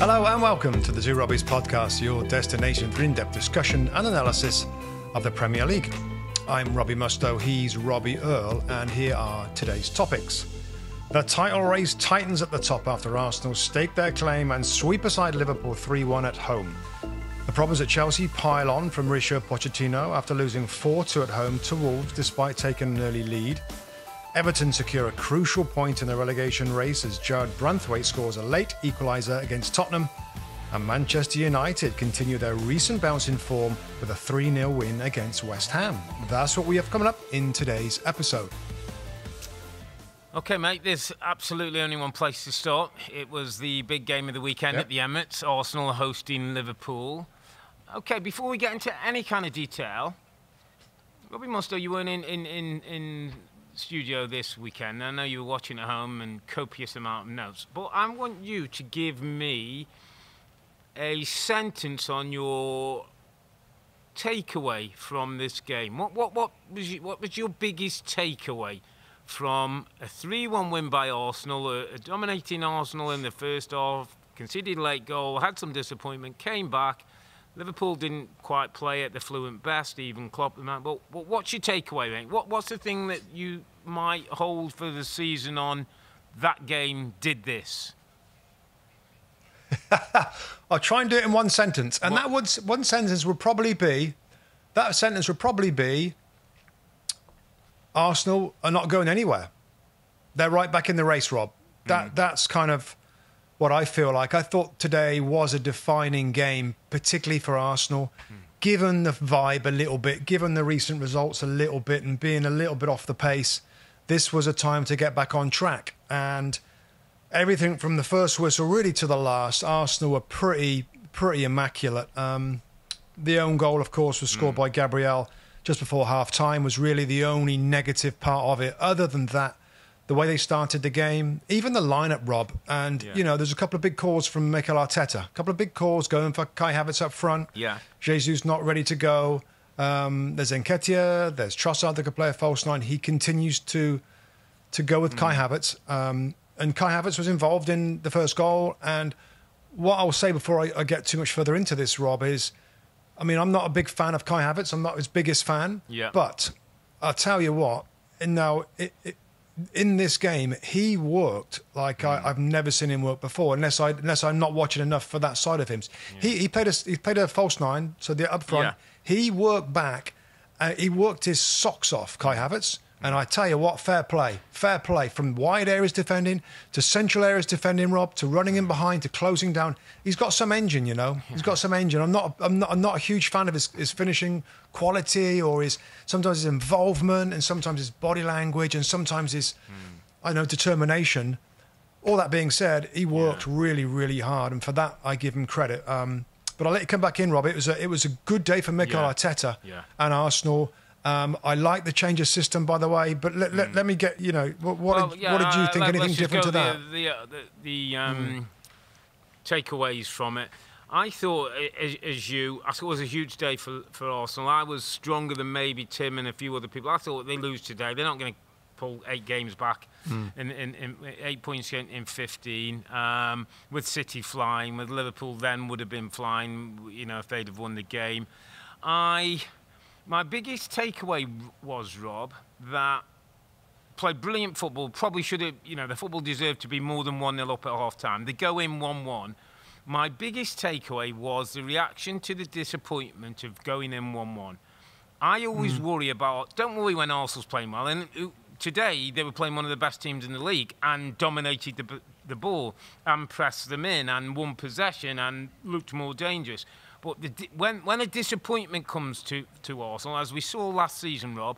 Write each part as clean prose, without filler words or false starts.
Hello and welcome to the Two Robbies podcast, your destination for in-depth discussion and analysis of the Premier League. I'm Robbie Mustoe, he's Robbie Earle, and here are today's topics. The title race tightens at the top after Arsenal stake their claim and sweep aside Liverpool 3-1 at home. The problems at Chelsea pile on from Mauricio Pochettino after losing 4-2 at home to Wolves despite taking an early lead. Everton secure a crucial point in the relegation race as Jared Branthwaite scores a late equaliser against Tottenham. And Manchester United continue their recent bounce in form with a 3-0 win against West Ham. That's what we have coming up in today's episode. OK, mate, there's absolutely only one place to start. It was the big game of the weekend at the Emirates, Arsenal hosting Liverpool. OK, before we get into any kind of detail, Robbie Mustoe, you weren't in studio this weekend. I know you were watching at home and copious amount of notes, but I want you to give me a sentence on your takeaway from this game. What was your biggest takeaway from a 3-1 win by Arsenal, a dominating Arsenal in the first half, conceded a late goal, had some disappointment, came back. Liverpool didn't quite play at the fluent best, even Klopp. But what's your takeaway, mate? What's the thing that you might hold for the season on that game did this? I'll try and do it in one sentence. And that one sentence would probably be, Arsenal are not going anywhere. They're right back in the race, Rob. That's kind of what I feel like. I thought today was a defining game, particularly for Arsenal, given the vibe a little bit, given the recent results a little bit and being a little bit off the pace. This was a time to get back on track. And everything from the first whistle really to the last, Arsenal were pretty immaculate. The own goal, of course, was scored by Gabriel just before half-time, was really the only negative part of it. Other than that, the way they started the game, even the lineup, Rob, and, you know, there's a couple of big calls from Mikel Arteta. A couple of big calls going for Kai Havertz up front. Yeah. Jesus not ready to go. There's Nketiah, there's Trossard that could play a false nine. He continues to go with Kai Havertz. And Kai Havertz was involved in the first goal. And what I'll say before I get too much further into this, Rob, is, I mean, I'm not a big fan of Kai Havertz. I'm not his biggest fan. Yeah. But I'll tell you what, in this game, he worked like I've never seen him work before, unless I'm not watching enough for that side of him. Yeah. He played a false nine, so the up front. Yeah. He worked back, he worked his socks off, Kai Havertz. And I tell you what, fair play from wide areas defending to central areas defending, Rob, to running in behind to closing down. He's got some engine, you know. He's got some engine. I'm not a huge fan of his finishing quality or sometimes his involvement and sometimes his body language and sometimes his determination. All that being said, he worked really, really hard, and for that I give him credit. But I'll let you come back in, Rob. It was a good day for Mikel Arteta and Arsenal. I like the change of system, by the way, but let me get, you know, what did you think? Anything different to that? The takeaways from it. I thought, I thought it was a huge day for Arsenal. I was stronger than maybe Tim and a few other people. I thought they lose today. They're not going to pull 8 games back in 8 points in 15. With City flying, with Liverpool then would have been flying, you know, if they'd have won the game. My biggest takeaway was, Rob, that played brilliant football. Probably should have, you know, the football deserved to be more than 1-0 up at half-time. They go in 1-1. My biggest takeaway was the reaction to the disappointment of going in 1-1. I always worry about, don't worry when Arsenal's playing well. And today, they were playing one of the best teams in the league and dominated the ball and pressed them in and won possession and looked more dangerous. But when a disappointment comes to Arsenal, as we saw last season, Rob,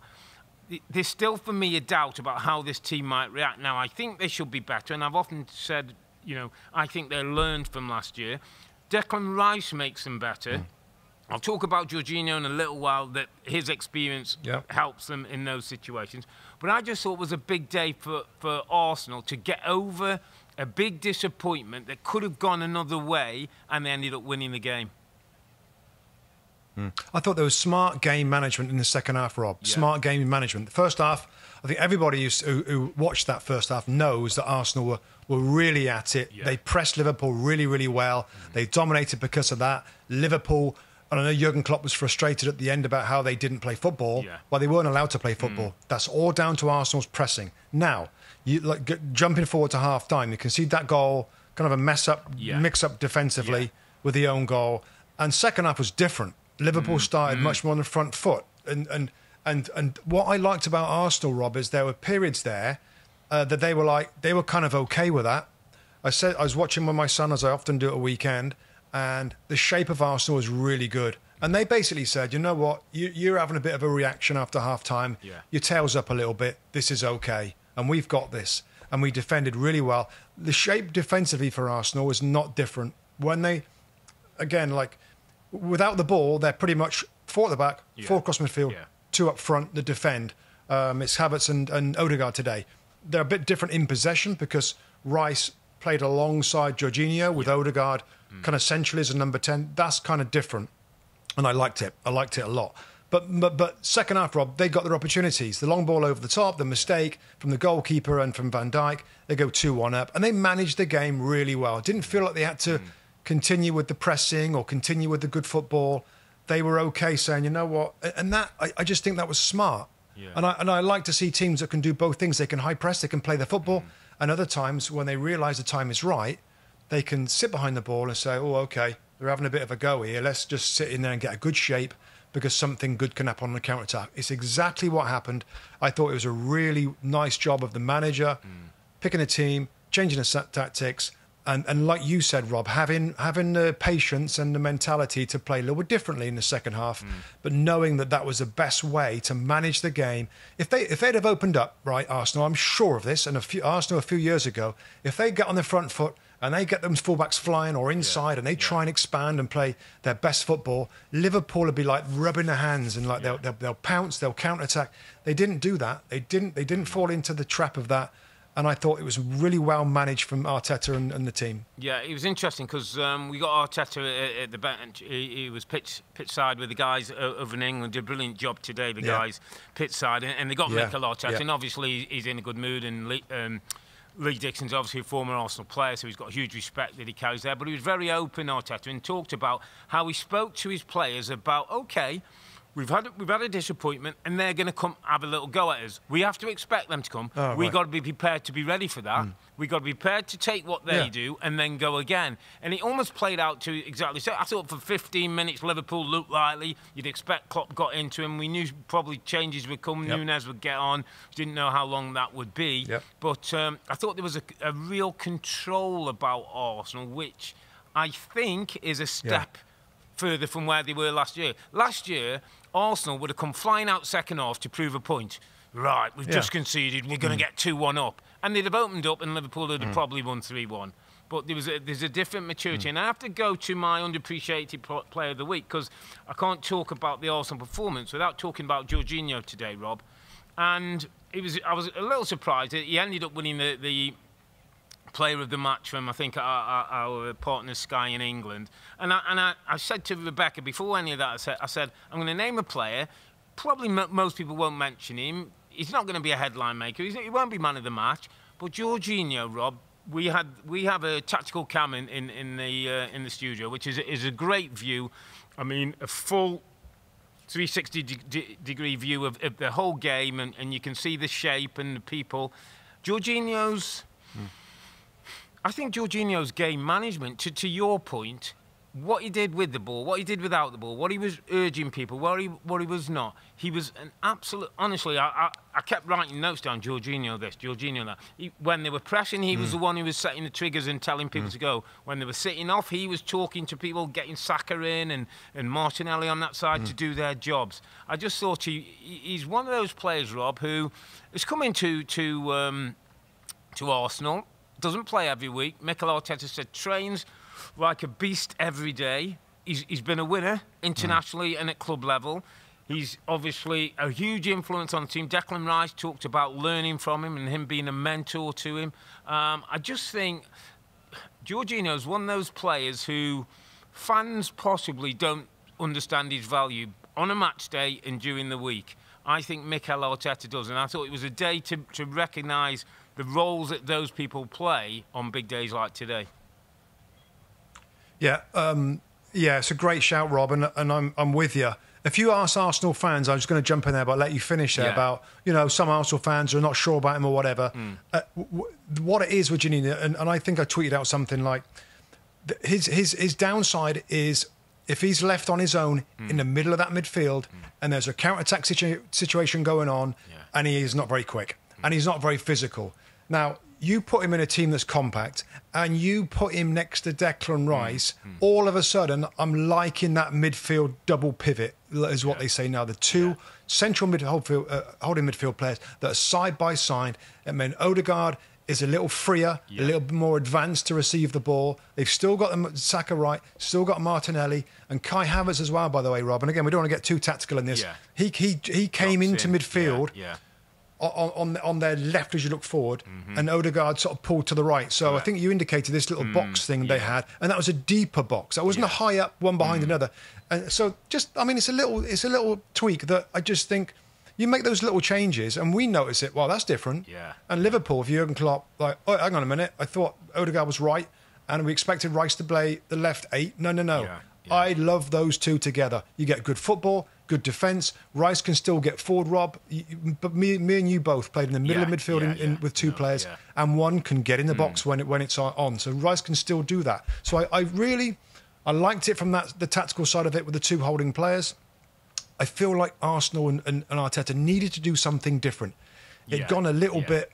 there's still, for me, a doubt about how this team might react. Now, I think they should be better, and I've often said, you know, I think they learned from last year. Declan Rice makes them better. I'll talk about Jorginho in a little while, that his experience helps them in those situations. But I just thought it was a big day for Arsenal to get over a big disappointment that could have gone another way, and they ended up winning the game. I thought there was smart game management in the second half, Rob. Yeah. Smart game management. The first half, I think everybody who watched that first half knows that Arsenal were were really at it. Yeah. They pressed Liverpool really, really well. They dominated because of that. Liverpool, and I know Jurgen Klopp was frustrated at the end about how they didn't play football. Yeah. Well, they weren't allowed to play football. That's all down to Arsenal's pressing. Now, you jumping forward to half-time, you concede that goal, kind of a mix-up defensively with the own goal. And second half was different. Liverpool started much more on the front foot. And what I liked about Arsenal, Rob, is there were periods there that they were kind of okay with that. I was watching with my son, as I often do at a weekend, and the shape of Arsenal was really good. And they basically said, you know what, you're having a bit of a reaction after half-time. Yeah. Your tail's up a little bit. This is okay. And we've got this. And we defended really well. The shape defensively for Arsenal was not different. When they, again, without the ball, they're pretty much 4 at the back, 4 across midfield, 2 up front that defend. It's Havertz and Odegaard today. They're a bit different in possession because Rice played alongside Jorginho with Odegaard kind of centrally as a number 10. That's kind of different. And I liked it. I liked it a lot. But second half, Rob, they got their opportunities. The long ball over the top, the mistake from the goalkeeper and from Van Dijk. They go 2-1 up. And they managed the game really well. It didn't feel like they had to continue with the pressing or continue with the good football. They were okay saying, you know what? And that I just think that was smart. Yeah. And I like to see teams that can do both things. They can high press, they can play their football. And other times, when they realise the time is right, they can sit behind the ball and say, oh, okay, they're having a bit of a go here. Let's just sit in there and get a good shape because something good can happen on the counter-attack. It's exactly what happened. I thought it was a really nice job of the manager, picking a team, changing the tactics, and like you said, Rob, having the patience and the mentality to play a little bit differently in the second half, but knowing that was the best way to manage the game. If they'd have opened up, right, Arsenal, I'm sure of this, and Arsenal a few years ago, if they get on their front foot and they get them fullbacks flying or inside and they try and expand and play their best football, Liverpool would be like rubbing their hands and they'll pounce, they'll counter-attack. They didn't do that. They didn't fall into the trap of that. And I thought it was really well managed from Arteta and the team. Yeah, it was interesting because we got Arteta at the bench. He was pitch side with the guys over in England. Did a brilliant job today, the guys pitch side. And they got Mikel Arteta. And obviously he's in a good mood. And Lee Dixon's obviously a former Arsenal player, so he's got huge respect that he carries there. But he was very open, Arteta, and talked about how he spoke to his players about, OK, we've had a disappointment, and they're going to come have a little go at us. We have to expect them to come. We've got to be prepared to be ready for that. We've got to be prepared to take what they do and then go again. And it almost played out to exactly so. I thought for 15 minutes, Liverpool looked lively. You'd expect Klopp got into him. We knew probably changes would come. Nunez would get on. Didn't know how long that would be. But I thought there was a real control about Arsenal, which I think is a step further from where they were last year. Last year, Arsenal would have come flying out second half to prove a point. Right, we've just conceded, we're going to get 2-1 up. And they'd have opened up and Liverpool would have probably won 3-1. But there's a different maturity. And I have to go to my underappreciated player of the week because I can't talk about the Arsenal performance without talking about Jorginho today, Rob. And I was a little surprised. He ended up winning the player of the match from, I think, our partner Sky in England. And I said to Rebecca before any of that, I said I'm going to name a player. Probably most people won't mention him. He's not going to be a headline maker. He won't be man of the match. But Jorginho, Rob, we have a tactical cam in the studio, which is a great view. I mean, a full 360-degree view of the whole game, and you can see the shape and the people. I think Jorginho's game management, to your point, what he did with the ball, what he did without the ball, what he was urging people, what he was not. He was an absolute... Honestly, I kept writing notes down, Jorginho this, Jorginho that. When they were pressing, he was the one who was setting the triggers and telling people to go. When they were sitting off, he was talking to people, getting Saka in and Martinelli on that side to do their jobs. I just thought he's one of those players, Rob, who is coming to Arsenal, doesn't play every week. Mikel Arteta said trains like a beast every day. He's been a winner internationally and at club level. He's obviously a huge influence on the team. Declan Rice talked about learning from him and him being a mentor to him. I just think Jorginho's one of those players who fans possibly don't understand his value on a match day and during the week. I think Mikel Arteta does, and I thought it was a day to recognise the roles that those people play on big days like today. Yeah, it's a great shout, Rob, and I'm with you. If you ask Arsenal fans, I'm just going to jump in there, but I'll let you finish there about, some Arsenal fans are not sure about him or whatever. What it is with Janini, and I think I tweeted out something like, his downside is if he's left on his own in the middle of that midfield and there's a counter-attack situation going on and he is not very quick and he's not very physical. Now, you put him in a team that's compact and you put him next to Declan Rice, all of a sudden, I'm liking that midfield double pivot, is what they say now. The two central holding midfield players that are side by side. I mean, Odegaard is a little freer, a little bit more advanced to receive the ball. They've still got Saka right, still got Martinelli, and Kai Havertz as well, by the way, Rob. And again, we don't want to get too tactical in this. He came into midfield. On their left as you look forward, and Odegaard sort of pulled to the right. So I think you indicated this little box thing they had, and that was a deeper box. That wasn't a high up one behind another. And so it's a little tweak that I just think you make those little changes, and we notice it. Well, that's different. Yeah. And Liverpool, if Jurgen Klopp, like, oh, hang on a minute, I thought Odegaard was right, and we expected Rice to play the left 8. No. Yeah. I love those two together. You get good football, good defence. Rice can still get forward, Rob. But me and you both played in the middle of midfield with two players, and one can get in the box when it's on. So Rice can still do that. So I liked it from the tactical side of it with the two holding players. I feel like Arsenal and Arteta needed to do something different. It'd gone a little bit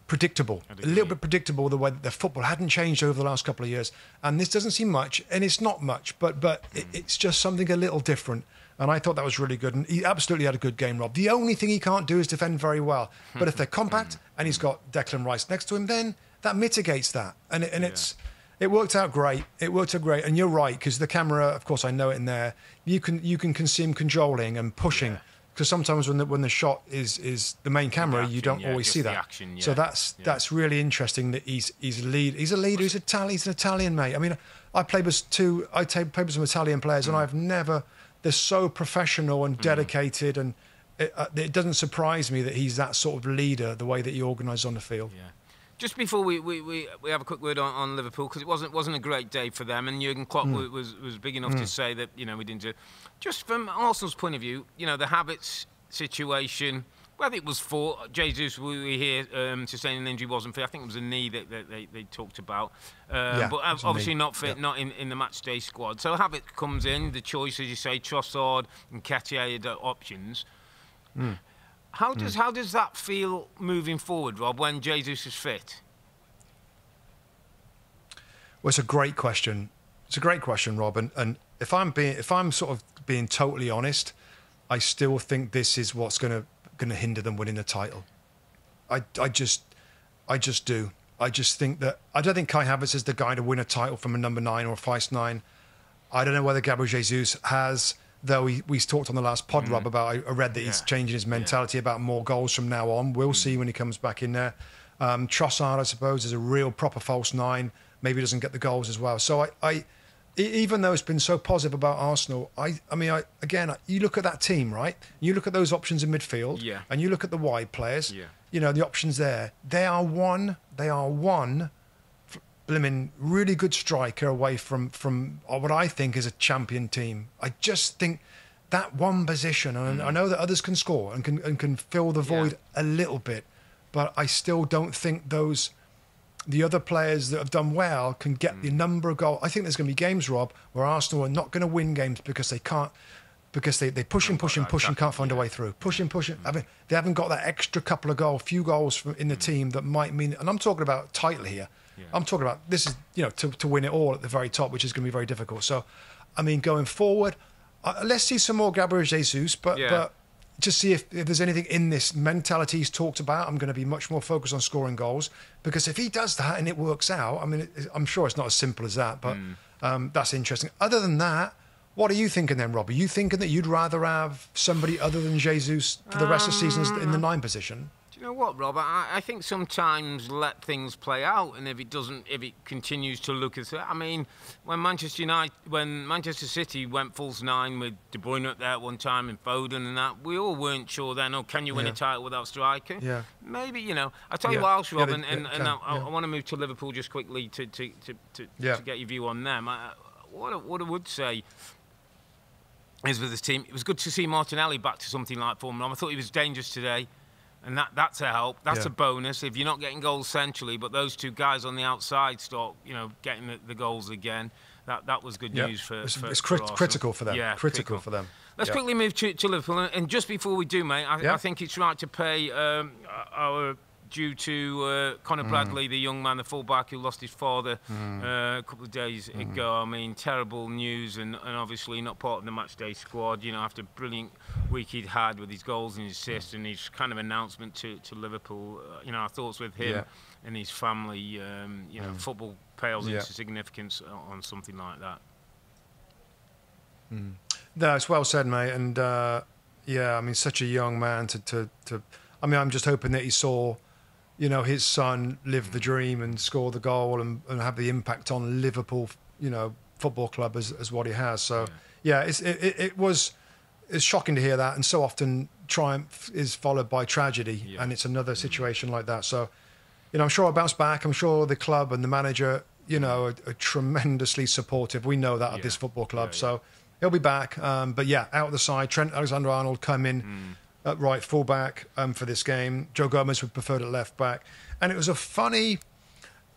predictable, the way that their football hadn't changed over the last couple of years. And this doesn't seem much, and it's not much, but it's just something a little different. And I thought that was really good. And he absolutely had a good game, Rob. The only thing he can't do is defend very well. But if they're compact and he's got Declan Rice next to him, then that mitigates that. And it worked out great. It worked out great. And you're right, because the camera, of course, I know it in there. You can see him cajoling and pushing. Because sometimes when the shot is the main camera, action, you don't always see that. Action, so that's really interesting that he's a lead. He's a leader. He's an Italian, mate. I mean, I played with some Italian players, and I've never. They're so professional and dedicated, and it doesn't surprise me that he's that sort of leader, the way that he organises on the field. Yeah. Just before we have a quick word on Liverpool, because it wasn't a great day for them, and Jurgen Klopp was big enough to say that we didn't do. Just from Arsenal's point of view, the Havertz situation, whether it was for Jesus, we hear sustaining an injury wasn't fit. I think it was a knee that they talked about, but obviously not fit, not in the match day squad. So Havertz comes in, the choice, as you say, Trossard and Nketiah are the options. How does that feel moving forward, Rob, when Jesus is fit? Well, it's a great question. It's a great question, Rob. And if I'm sort of being totally honest, I still think this is what's going to hinder them winning the title. I just do. I just think that I don't think Kai Havertz is the guy to win a title from a number 9 or a false 9. I don't know whether Gabriel Jesus has. Though we talked on the last pod, Rob, about I read that he's changing his mentality about more goals from now on. We'll see when he comes back in there. Trossard, I suppose, is a real proper false 9. Maybe doesn't get the goals as well. So I even though it's been so positive about Arsenal, I mean, you look at that team, right? You look at those options in midfield, and you look at the wide players. Yeah. The options there. They are one blimmin' really good striker away from what I think is a champion team. I just think that one position, and I know that others can score and can fill the void a little bit, but I still don't think the other players that have done well can get the number of goals. I think there's going to be games, Rob, where Arsenal are not going to win games because they can't, because they push and can't find a way through. Push. I mean, they haven't got that extra couple of few goals in the team that might mean, and I'm talking about title here. Yeah. I'm talking about this is to win it all at the very top, which is going to be very difficult. So, I mean, going forward, let's see some more Gabriel Jesus, but just see if there's anything in this mentality he's talked about. I'm going to be much more focused on scoring goals, because if he does that and it works out, I mean, I'm sure it's not as simple as that, but that's interesting. Other than that, what are you thinking then, Rob? Are you thinking that you'd rather have somebody other than Jesus for the rest of the season in the 9 position? You know what, Rob? I think sometimes let things play out, and if it continues to look as, I mean, when Manchester City went false nine with De Bruyne up there at one time and Foden and that, we all weren't sure then. Oh, can you win a title without striker? Yeah. Maybe, you know. I tell you what else, Rob, I want to move to Liverpool just quickly to get your view on them. What I would say is with this team, it was good to see Martinelli back to something like form. I thought he was dangerous today. And that's a help. That's a bonus if you're not getting goals centrally, but those two guys on the outside start, getting the goals again. That was good news for critical for them. Yeah, critical for them. Let's quickly move to Liverpool. And just before we do, mate, I think it's right to pay our due to Conor Bradley, the young man, the fullback who lost his father a couple of days ago. I mean, terrible news, and obviously not part of the matchday squad. After a brilliant week he'd had with his goals and his assists and his kind of announcement to Liverpool. Our thoughts with him and his family. Football pales into significance on something like that. No, it's well said, mate. And I mean, such a young man to. I mean, I'm just hoping that he saw, his son live the dream and score the goal and have the impact on Liverpool, football club as what he has. So it's shocking to hear that, and so often triumph is followed by tragedy, and it's another situation like that. So, I'm sure I'll bounce back. I'm sure the club and the manager, are tremendously supportive. We know that at this football club. So he'll be back. But out the side, Trent Alexander-Arnold come in at right fullback for this game. Joe Gomez would prefer at left back. And it was a funny...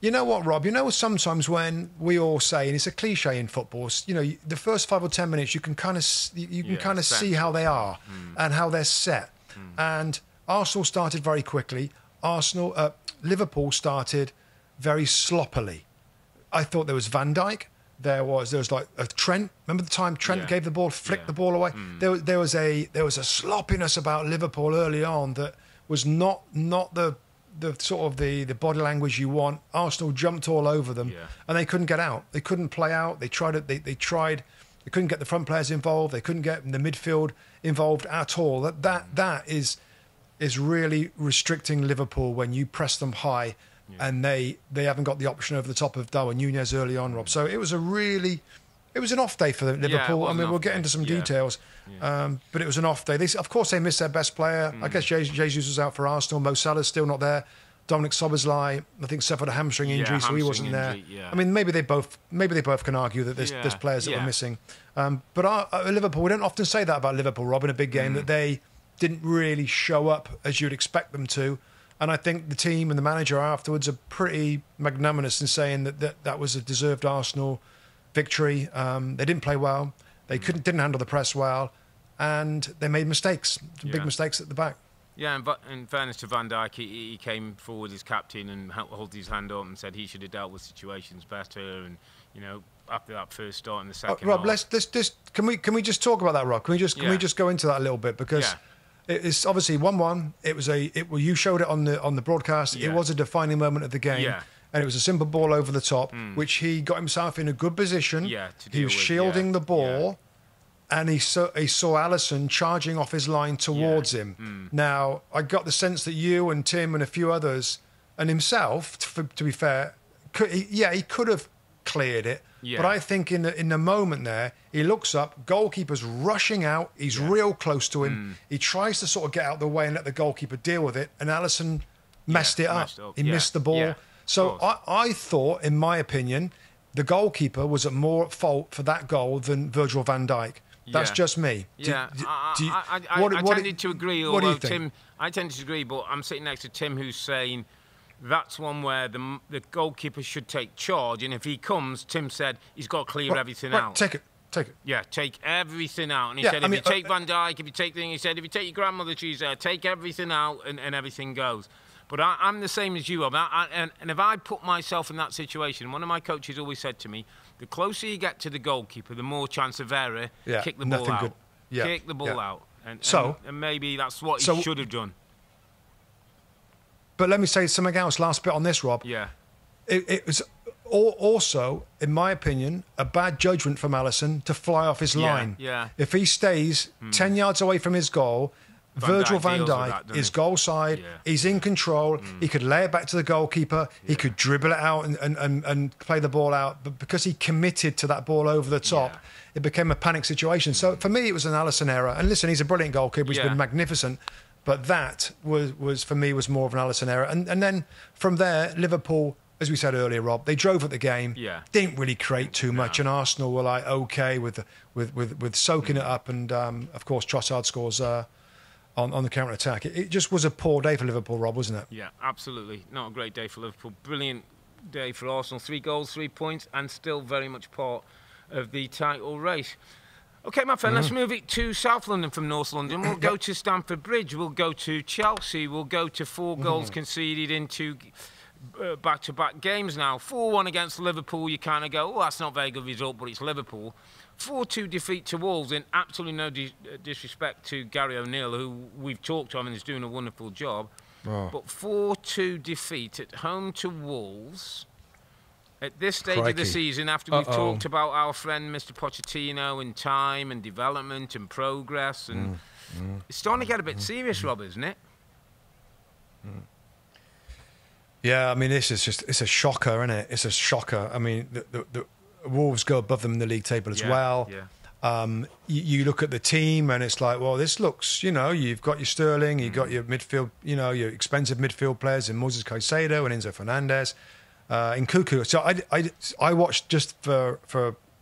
You know what, Rob? Sometimes when we all say, and it's a cliche in football, the first 5 or 10 minutes, you can kind of see how they are and how they're set. And Arsenal started very quickly. Liverpool started very sloppily. I thought there was Van Dijk. There was like a Trent. Remember the time Trent gave the ball, flicked the ball away. There was a sloppiness about Liverpool early on that was not the sort of the body language you want. Arsenal jumped all over them, and they couldn't get out. They couldn't play out. They tried it. They tried. They couldn't get the front players involved. They couldn't get the midfield involved at all. That is really restricting Liverpool when you press them high, and they haven't got the option over the top of Darwin Núñez early on, Rob. So it was an off day for Liverpool. I mean, we'll get into some details, but it was an off day. Of course, they missed their best player. I guess Jesus was out for Arsenal. Mo Salah's still not there. Dominic Szoboszlai, I think, suffered a hamstring injury, so he wasn't there. I mean, maybe they both can argue that there's players that were missing. But Liverpool, we don't often say that about Liverpool, Rob, in a big game, that they didn't really show up as you'd expect them to. And I think the team and the manager afterwards are pretty magnanimous in saying that was a deserved Arsenal victory. They didn't play well. They didn't handle the press well, and they made mistakes, big mistakes at the back. Yeah, and in fairness to Van Dijk, he came forward as captain and held his hand up and said he should have dealt with situations better. And after that first start in the second Rob, half, let's can we just talk about that, Rob? Can we just go into that a little bit, because it's obviously 1-1. You showed it on the broadcast. It was a defining moment of the game. Yeah. And it was a simple ball over the top, which he got himself in a good position. Yeah, he was shielding the ball, and he saw Alisson charging off his line towards him. Now, I got the sense that you and Tim and a few others, and himself, to be fair, he could have cleared it. Yeah. But I think in the moment there, he looks up, goalkeeper's rushing out, he's real close to him. He tries to sort of get out of the way and let the goalkeeper deal with it, and Alisson messed it up. He missed the ball. Yeah. So I thought, in my opinion, the goalkeeper was more at fault for that goal than Virgil van Dijk. That's just me. I tended to agree. What do you think? I tend to agree, but I'm sitting next to Tim, who's saying that's one where the goalkeeper should take charge. And if he comes, Tim said he's got to clear everything out. Take it. Yeah, take everything out. And he said, if you take Van Dijk, if you take your grandmother, she's there, take everything out and everything goes. But I'm the same as you, Rob. And if I put myself in that situation, one of my coaches always said to me, the closer you get to the goalkeeper, the more chance of error, kick the ball out. Kick the ball out. And maybe that's what he should have done. But let me say something else, last bit on this, Rob. Yeah. It was also, in my opinion, a bad judgment from Alisson to fly off his line. Yeah. If he stays 10 yards away from his goal, Virgil van deals with Dijk that, is doesn't goal side. Yeah. He's in control. He could lay it back to the goalkeeper. He could dribble it out and play the ball out. But because he committed to that ball over the top, Yeah. it became a panic situation. So for me, it was an Alisson error. And listen, he's a brilliant goalkeeper. He's Yeah. been magnificent. But that was for me was more of an Alisson error. And then from there, Liverpool, as we said earlier, Rob, they drove at the game. Yeah. Didn't really create too much, and Arsenal were like okay with soaking it up. And of course, Trossard scores on the counter attack. It just was a poor day for Liverpool, Rob, wasn't it? Yeah, absolutely. Not a great day for Liverpool. Brilliant day for Arsenal. 3 goals, 3 points, and still very much part of the title race. OK, my friend, let's move it to South London from North London. We'll go to Stamford Bridge. We'll go to Chelsea. We'll go to 4 goals conceded into back-to-back games now. 4-1 against Liverpool. You kind of go, oh, that's not a very good result, but it's Liverpool. 4-2 defeat to Wolves, in absolutely no disrespect to Gary O'Neill, who we've talked to him and is doing a wonderful job. Oh. But 4-2 defeat at home to Wolves at this stage of Crikey. the season, after we've talked about our friend Mr. Pochettino and time and development and progress, and it's starting to get a bit serious, Rob, isn't it? Yeah, I mean, it's a shocker, isn't it? It's a shocker. I mean, the Wolves go above them in the league table as well. Yeah. You look at the team and it's like, well, this looks, you've got your Sterling, you've got your midfield, your expensive midfield players in Moses Caicedo and Enzo Fernandez, in Nkunku. So I watched, just for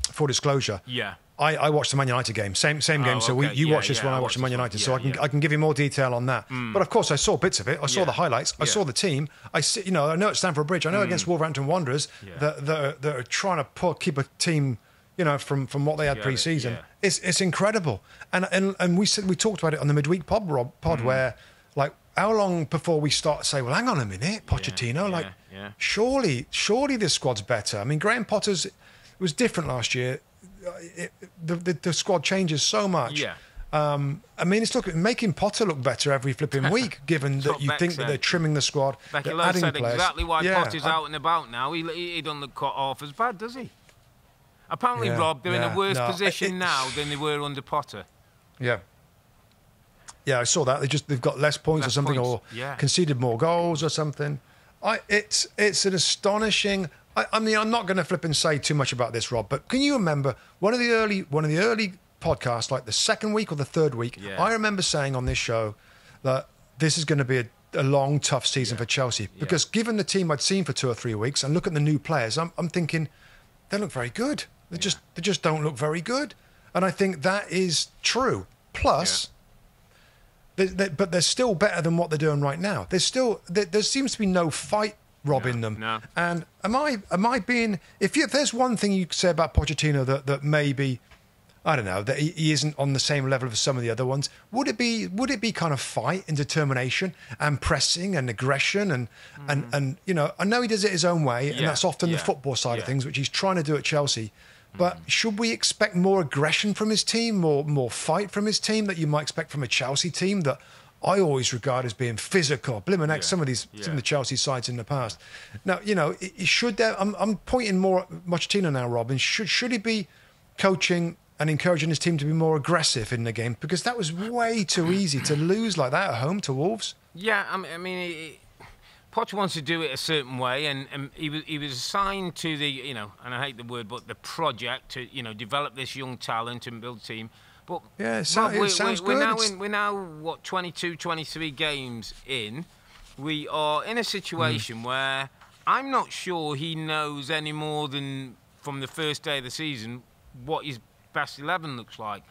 full disclosure. Yeah. I watched the Man United game, same game. So okay. you Yeah, watched this yeah, when I I watched the Man watched this United, one. so Yeah, I can give you more detail on that. But of course, I saw bits of it. I saw the highlights. I saw the team. I know at Stamford Bridge. I know against Wolverhampton Wanderers that are trying to keep a team, from what they had pre-season. yeah. It's incredible. And we talked about it on the midweek pod, where like how long before we start to say, well, hang on a minute, Pochettino, surely this squad's better. I mean, Graham Potter's, it was different last year. The squad changes so much. Yeah. I mean, it's making Potter look better every flipping week, given that you think that they're trimming the squad. Becky they're Lowe adding said players. exactly why Yeah, Potter's out and about now. He don't look half as bad, does he? Apparently, Yeah, Rob, they're in a worse no, position now than they were under Potter. Yeah. Yeah, I saw that. They've got less points or something, or conceded more goals or something. It's an astonishing. I mean, I'm not going to flip and say too much about this, Rob, but can you remember one of the early podcasts, like the second week or the third week? Yeah. I remember saying on this show that this is going to be a long, tough season for Chelsea, because given the team I'd seen for 2 or 3 weeks and look at the new players, I'm thinking they look very good. They just don't look very good, and I think that is true. Plus. But they're still better than what they're doing right now. There seems to be no fight, Rob, in them. No. And am I being? If there's one thing you could say about Pochettino that maybe, I don't know, that he isn't on the same level as some of the other ones, would it be kind of fight and determination and pressing and aggression and I know he does it his own way, and that's often the football side of things, which he's trying to do at Chelsea. But should we expect more aggression from his team, more fight from his team that you might expect from a Chelsea team that I always regard as being physical? Blimmin' heck, some of the Chelsea sides in the past. Now, should there? I'm pointing more at Pochettino now, Rob, and should he be coaching and encouraging his team to be more aggressive in the game? Because that was way too easy to lose like that at home to Wolves. Yeah, I mean Potter wants to do it a certain way, and he was assigned to the, and I hate the word, but the project to, develop this young talent and build a team. But yeah, it sounds good. We're now, what, 22, 23 games in. We are in a situation where I'm not sure he knows any more than from the first day of the season what his best 11 looks like.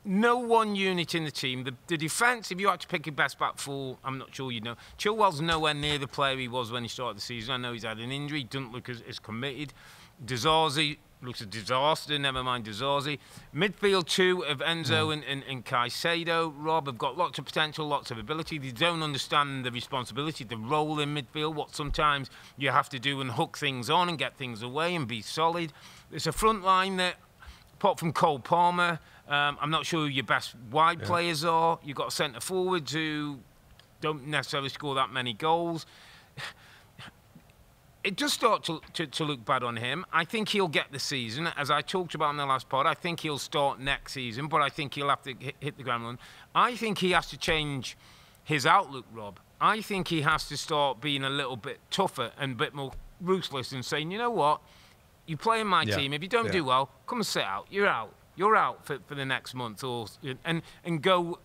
No one unit in the team. The defence, if you had to pick a best back four, I'm not sure you'd know. Chilwell's nowhere near the player he was when he started the season. I know he's had an injury. He doesn't look as committed. Disasi looks a disaster, never mind Disasi. Midfield 2 of Enzo and Caicedo, Rob, have got lots of potential, lots of ability. They don't understand the responsibility, the role in midfield, what sometimes you have to do and hook things on and get things away and be solid. It's a front line that, apart from Cole Palmer, I'm not sure who your best wide players are. You've got centre forwards who don't necessarily score that many goals. it does start to look bad on him. I think he'll get the season, as I talked about in the last pod. I think he'll start next season, but I think he'll have to hit the ground running. I think he has to change his outlook, Rob. I think he has to start being a little bit tougher and a bit more ruthless and saying, you know what, you play in my team. If you don't do well, come and sit out. You're out. You're out for the next month, and go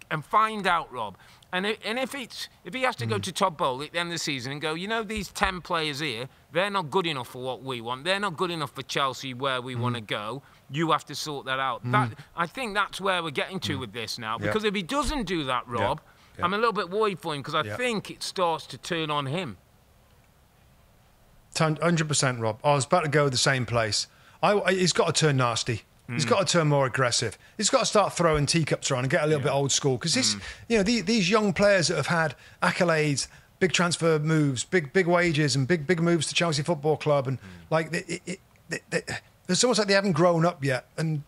and find out, Rob. And if he has to go to Todd Bowley at the end of the season and go, you know, these 10 players here, they're not good enough for what we want. They're not good enough for Chelsea where we want to go. You have to sort that out. I think that's where we're getting to with this now. Because if he doesn't do that, Rob, I'm a little bit worried for him because I think it starts to turn on him. 100%, Rob. I was about to go the same place. He's got to turn nasty. He's got to turn more aggressive. He's got to start throwing teacups around and get a little bit old school. Because these young players that have had accolades, big transfer moves, big wages, and big moves to Chelsea Football Club, and it's almost like they haven't grown up yet. And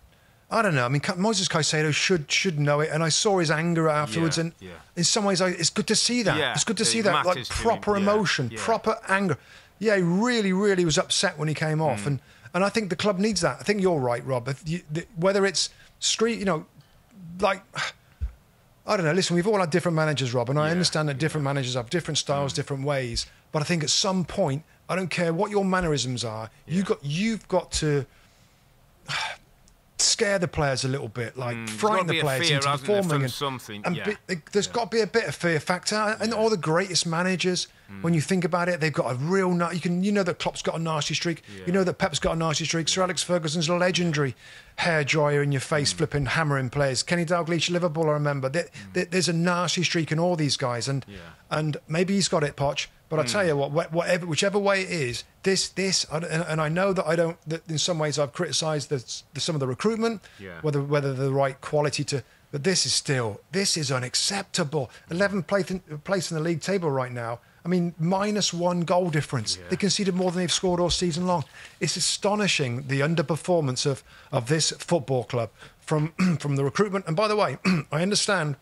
I don't know. I mean, Moises Caicedo should know it. And I saw his anger afterwards. And in some ways, it's good to see that. It's good to see that, like proper emotion, proper anger. Yeah, he really, really was upset when he came off. And I think the club needs that. I think you're right, Rob. Whether it's street, I don't know. Listen, we've all had different managers, Rob, and I understand that different managers have different styles, different ways. But I think at some point, I don't care what your mannerisms are, you've got to scare the players a little bit, like frighten the players into performing. There's got to be a bit of fear factor. And all the greatest managers, when you think about it, they've got a real. You know that Klopp's got a nasty streak. You know that Pep's got a nasty streak. Sir Alex Ferguson's a legendary hairdryer in your face, flipping, hammering players. Kenny Dalglish, Liverpool, I remember. There's a nasty streak in all these guys, and maybe he's got it, Poch. But I tell you what, whichever way it is, and I know that that in some ways I've criticised some of the recruitment, whether the right quality to, but this is unacceptable. 11th place in the league table right now. I mean, -1 goal difference. They conceded more than they've scored all season long. It's astonishing, the underperformance of this football club from the recruitment. And by the way, I understand.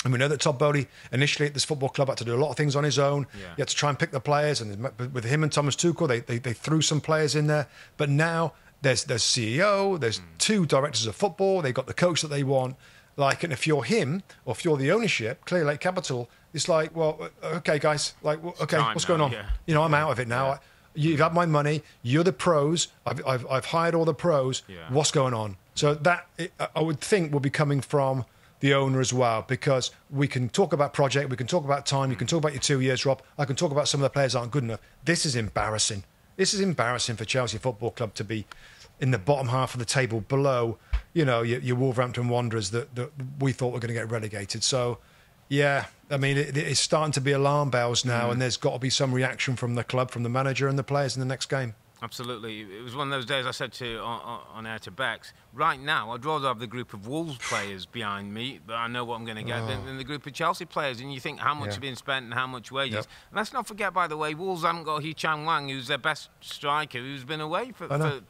And we know that Todd Bowley initially at this football club had to do a lot of things on his own. He had to try and pick the players, and with him and Thomas Tuchel, they threw some players in there. But now there's CEO, there's 2 directors of football, they've got the coach that they want. And if you're him, or if you're the ownership, Clear Lake Capital, it's like, well, okay, guys, okay, what's going on? I'm out of it now. You've had my money. You're the pros. I've hired all the pros. What's going on? So that I would think will be coming from the owner as well, because we can talk about project, we can talk about time, you can talk about your 2 years, Rob. I can talk about some of the players aren't good enough. This is embarrassing. This is embarrassing for Chelsea Football Club to be in the bottom half of the table below, your Wolverhampton Wanderers that we thought were going to get relegated. So, I mean, it's starting to be alarm bells now, and there's got to be some reaction from the club, from the manager and the players in the next game. Absolutely. It was one of those days I said on air to Bex, right now I'd rather have the group of Wolves players behind me, but I know what I'm going to get, than the group of Chelsea players. And you think how much has been spent and how much wages. And let's not forget, by the way, Wolves haven't got Hee Chan Wang, who's their best striker, who's been away for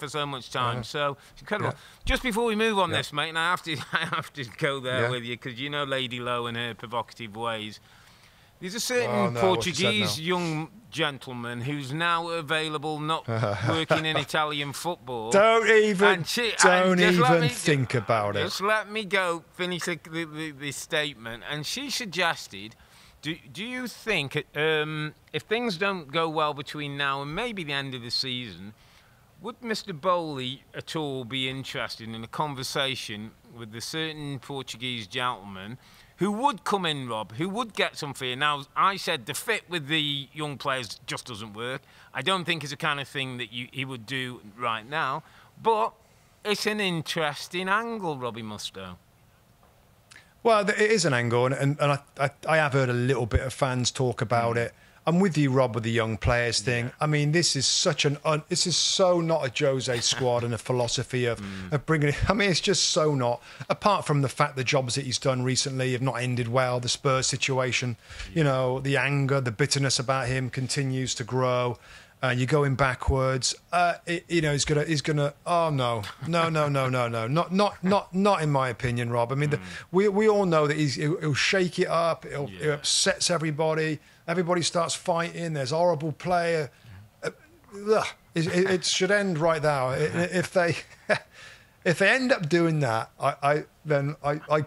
so much time. So it's incredible. Just before we move on this, mate, and I have to go there with you, because you know Lady Low and her provocative ways. There's a certain Portuguese young gentleman who's now available, not working in Italian football. Don't even think about it. Just let me go finish the statement. And she suggested, do you think if things don't go well between now and maybe the end of the season, would Mr. Bowley at all be interested in a conversation with the certain Portuguese gentleman who would come in, Rob, who would get some fear? Now, I said the fit with the young players just doesn't work. I don't think it's the kind of thing that he would do right now. But it's an interesting angle, Robbie Mustoe. Well, it is an angle, and I have heard a little bit of fans talk about it. I'm with you, Rob, with the young players thing. I mean, this is this is so not a Jose squad and a philosophy of bringing it. I mean, it's just so not. Apart from the fact the jobs that he's done recently have not ended well, the Spurs situation, the anger, the bitterness about him continues to grow. You're going backwards. He's gonna. Oh no, not in my opinion, Rob. I mean, we all know that he'll shake it up. It upsets everybody. Everybody starts fighting. There's horrible player it should end right now. If they if they end up doing that, I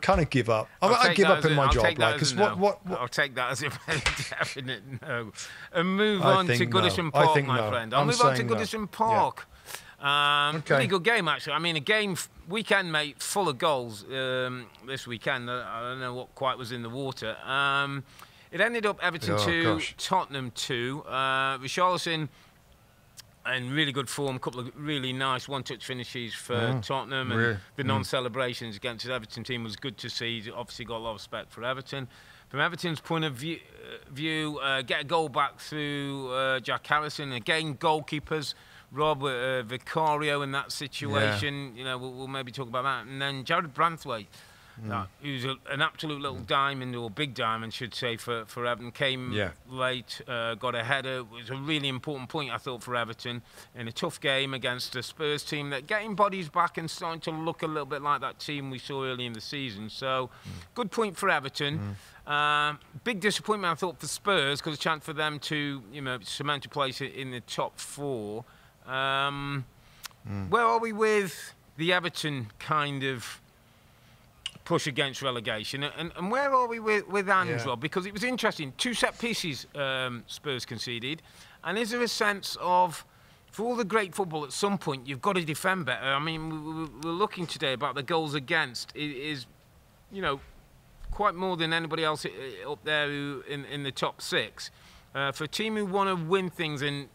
kind of give up. I give up in my job, like, because what I'll take that as a very definite no, and move on to Goodison Park, my friend. I'll move on to Goodison Park. Really good game, actually. I mean, a game weekend, mate, full of goals this weekend. I don't know what quite was in the water. It ended up Everton 2, Tottenham 2. Richarlison in really good form, a couple of really nice one-touch finishes for Tottenham, and the non-celebrations against the Everton team was good to see. Obviously got a lot of respect for Everton. From Everton's point of view, get a goal back through Jack Harrison. Again, goalkeepers, Rob Vicario in that situation. You know, we'll maybe talk about that. And then Jared Branthwaite, who's an absolute little diamond, or big diamond, should say, for Everton. Came late, got a header. It was a really important point, I thought, for Everton in a tough game against a Spurs team that getting bodies back and starting to look a little bit like that team we saw early in the season. So, good point for Everton. Big disappointment, I thought, for Spurs, because a chance for them to, you know, cement a place in the top 4. Where are we with the Everton kind of push against relegation, and where are we with Ange, Rob? Because it was interesting. 2 set pieces Spurs conceded, and is there a sense of, for all the great football, at some point you've got to defend better? I mean, we're looking today about the goals against is, you know, quite more than anybody else up there who in the top 6. For a team who want to win things and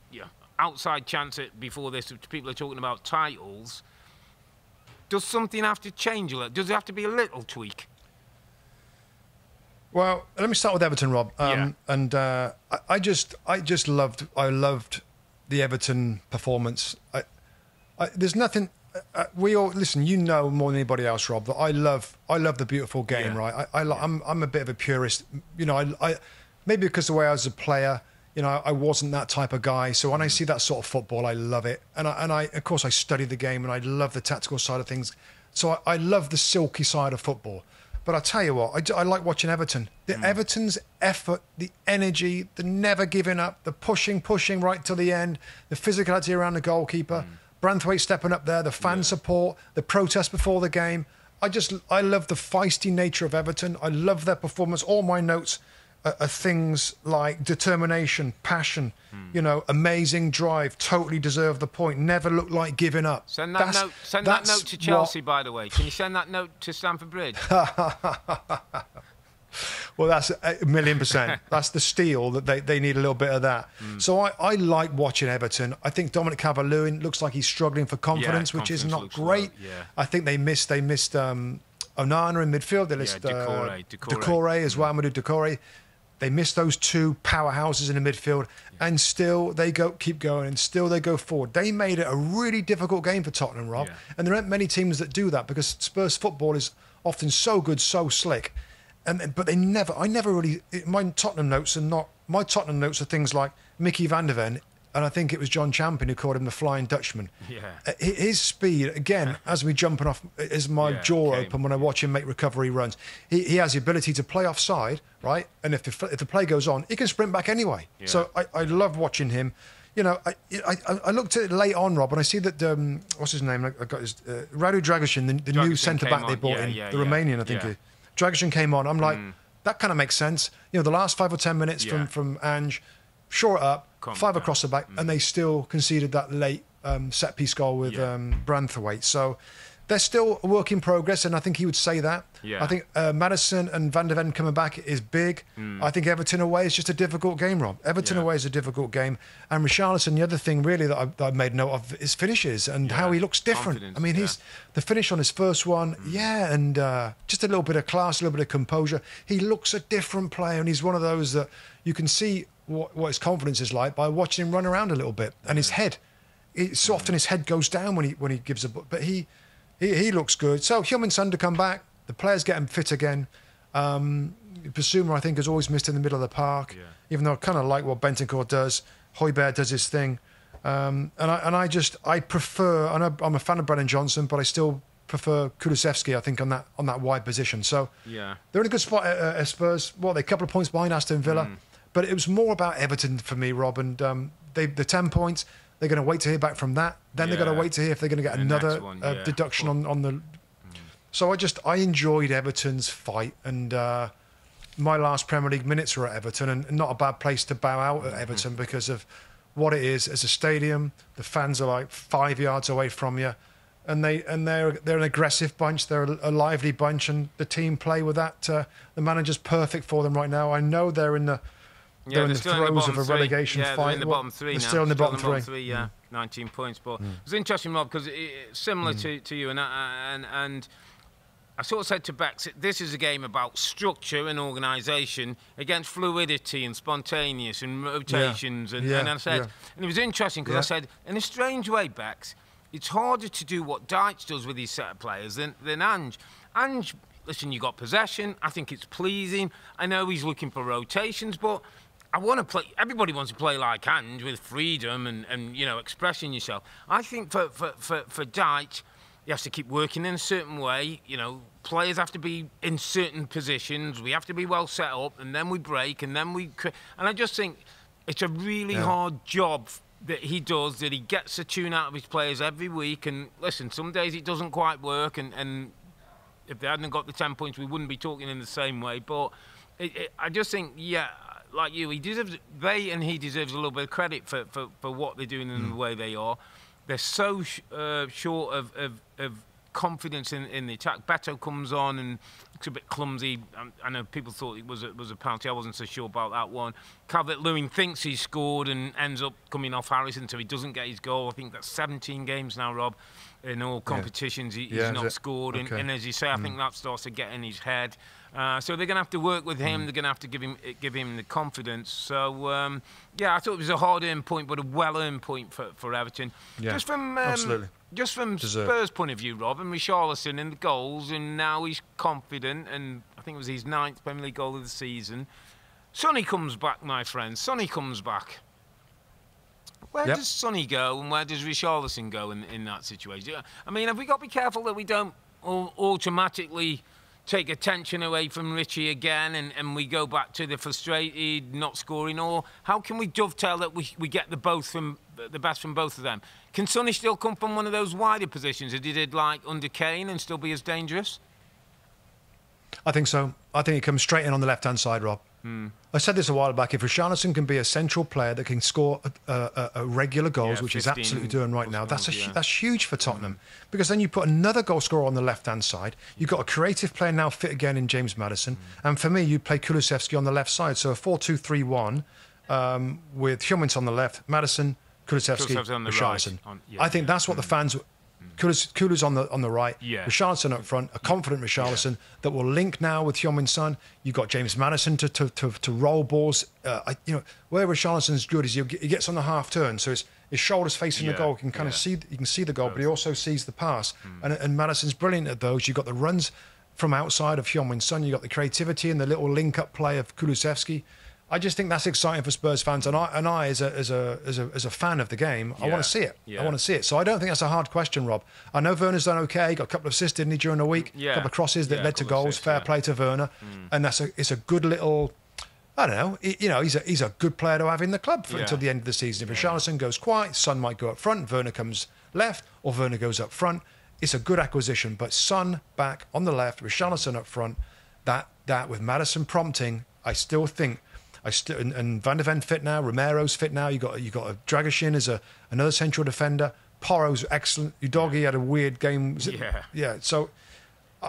outside chance it before this, people are talking about titles. Does something have to change a little? Does it have to be a little tweak? Well, let me start with Everton, Rob. And I loved the Everton performance. There's nothing. We all listen. You know more than anybody else, Rob, that I love the beautiful game, right? I'm a bit of a purist. You know, I maybe because of the way I was a player. You know, I wasn't that type of guy. So when I see that sort of football, I love it. And I of course, I study the game, and I love the tactical side of things. So I love the silky side of football. But I tell you what, I like watching Everton. Everton's effort, the energy, the never giving up, the pushing right till the end, the physicality around the goalkeeper, Branthwaite stepping up there, the fan support, the protest before the game. I love the feisty nature of Everton. I love their performance. All my notes are things like determination, passion, you know, amazing drive, totally deserve the point, never look like giving up. Send that note to Chelsea, by the way. Can you send that note to Stamford Bridge? Well, that's 1,000,000%. That's the steal that they need a little bit of that. So I like watching Everton. I think Dominic Calvert-Lewin looks like he's struggling for confidence, which is not great. I think they missed Onana in midfield. They missed Doucouré as well, Amadou Doucouré. They missed those 2 powerhouses in the midfield, and still they keep going, and still they go forward. They made it a really difficult game for Tottenham, Rob. And there aren't many teams that do that, because Spurs football is often so good, so slick. But I never really. My Tottenham notes are things like Mickey van der Ven, and I think it was John Champion who called him the Flying Dutchman. His speed, again, as we jumping off, is my jaw open when I watch him make recovery runs. He has the ability to play offside, right? And if the play goes on, he can sprint back anyway. So I love watching him. You know, I looked at it late on, Rob, and I see that what's his name? I got his Radu Dragusin, the new centre back they brought in, the Romanian, I think. Dragusin came on. I'm like, that kind of makes sense. You know, the last 5 or 10 minutes from Ange, shore it up, 5 across the back, and they still conceded that late set piece goal with Branthwaite. So they're still a work in progress, and I think he would say that. I think Maddison and Van der Ven coming back is big. I think Everton away is just a difficult game, Rob. Everton away is a difficult game. And Richarlison, the other thing really that I made note of is finishes and how he looks different. I mean, he's the finish on his first one, and just a little bit of class, a little bit of composure. He looks a different player, and he's one of those that you can see what his confidence is like by watching him run around a little bit. And his head, so often his head goes down when he gives a... But he looks good. So Heung-min Son to come back. The players get him fit again. Basuma, I think, has always missed in the middle of the park. Even though I kind of like what Bentancur does. Højbjerg does his thing. And I prefer... I'm a fan of Brennan Johnson, but I still prefer Kulusevski, I think, on that wide position. So they're in a good spot at Spurs. They're a couple of points behind Aston Villa. But it was more about Everton for me, Rob. And the 10 points... They're going to wait to hear back from that. Then they're going to wait to hear if they're going to get another deduction on the... So I enjoyed Everton's fight, and my last Premier League minutes were at Everton, and not a bad place to bow out at Everton because of what it is as a stadium. The fans are like 5 yards away from you, and they're an aggressive bunch. They're a lively bunch, and the team play with that. The manager's perfect for them right now. I know they're in the throes of a relegation fight. They're in the bottom three now. They're still in the bottom three. Yeah, 19 points. But it was interesting, Rob, because it's similar to you, and I sort of said to Bex, this is a game about structure and organisation against fluidity and spontaneous and rotations. And I said, and it was interesting because I said, in a strange way, Bex, it's harder to do what Dyche does with his set of players than Ange. Ange, listen, you got possession. I think it's pleasing. I know he's looking for rotations, but I want to play. Everybody wants to play like Ange with freedom and expressing yourself. I think for Dyche, he has to keep working in a certain way. Players have to be in certain positions. We have to be well set up, and then we break, and then we... And I just think it's a really hard job that he does, that he gets a tune out of his players every week. And listen, some days it doesn't quite work, and if they hadn't got the 10 points, we wouldn't be talking in the same way. But I just think, like you, he deserves a little bit of credit for what they're doing and the way they are. They're so short of confidence in the attack. Beto comes on and looks a bit clumsy. I know people thought it was a penalty. I wasn't so sure about that one. Calvert-Lewin thinks he's scored and ends up coming off Harrison, so he doesn't get his goal. I think that's 17 games now, Rob. In all competitions, he's not scored. Okay. And as you say, I think that starts to get in his head. So they're going to have to work with him. They're going to have to give him the confidence. So, I thought it was a hard-earned point, but a well-earned point for Everton. Yeah, absolutely. Just from Spurs' point of view, Rob, and Richarlison in the goals, and now he's confident, and I think it was his 9th Premier League goal of the season. Sonny comes back, my friend. Sonny comes back. Where does Sonny go, and where does Richarlison go in that situation? I mean, have we got to be careful that we don't automatically take attention away from Richie again and we go back to the frustrated, not scoring? Or how can we dovetail that we get the best from both of them? Can Sonny still come from one of those wider positions as he did like under Kane and still be as dangerous? I think so. I think he comes straight in on the left-hand side, Rob. I said this a while back. If Richarlison can be a central player that can score a regular goals, which he's absolutely doing right now, that's huge for Tottenham. Because then you put another goal scorer on the left-hand side. You've got a creative player now fit again in James Maddison. And for me, you play Kulusevski on the left side. So a 4-2-3-1 with Hummins on the left, Maddison, Kulusevski, Richarlison. I think that's what the fans... Kulu's on the right, Richarlison up front, a confident Richarlison that will link now with Heung-min Son. You've got James Maddison to roll balls. Where Richarlison's good is he gets on the half turn, so his shoulders facing the goal. You can see the goal, but he also sees the pass. And Maddison's brilliant at those. You've got the runs from outside of Heung-min Son. You've got the creativity and the little link-up play of Kulusevski. I just think that's exciting for Spurs fans, and I as a fan of the game, I want to see it. I want to see it. So I don't think that's a hard question, Rob. I know Werner's done okay. Got a couple of assists, didn't he, during the week? A couple of crosses that led to goals. Fair play to Werner, and it's a good little. I don't know. He's a good player to have in the club until the end of the season. If Richarlison goes quiet, Son might go up front. Werner comes left, or Werner goes up front. It's a good acquisition, but Son back on the left, Richarlison up front. That with Maddison prompting, I still think. And Van der Ven fit now. Romero's fit now. You got a Dragusin as another central defender. Porro's excellent. Udogie had a weird game. So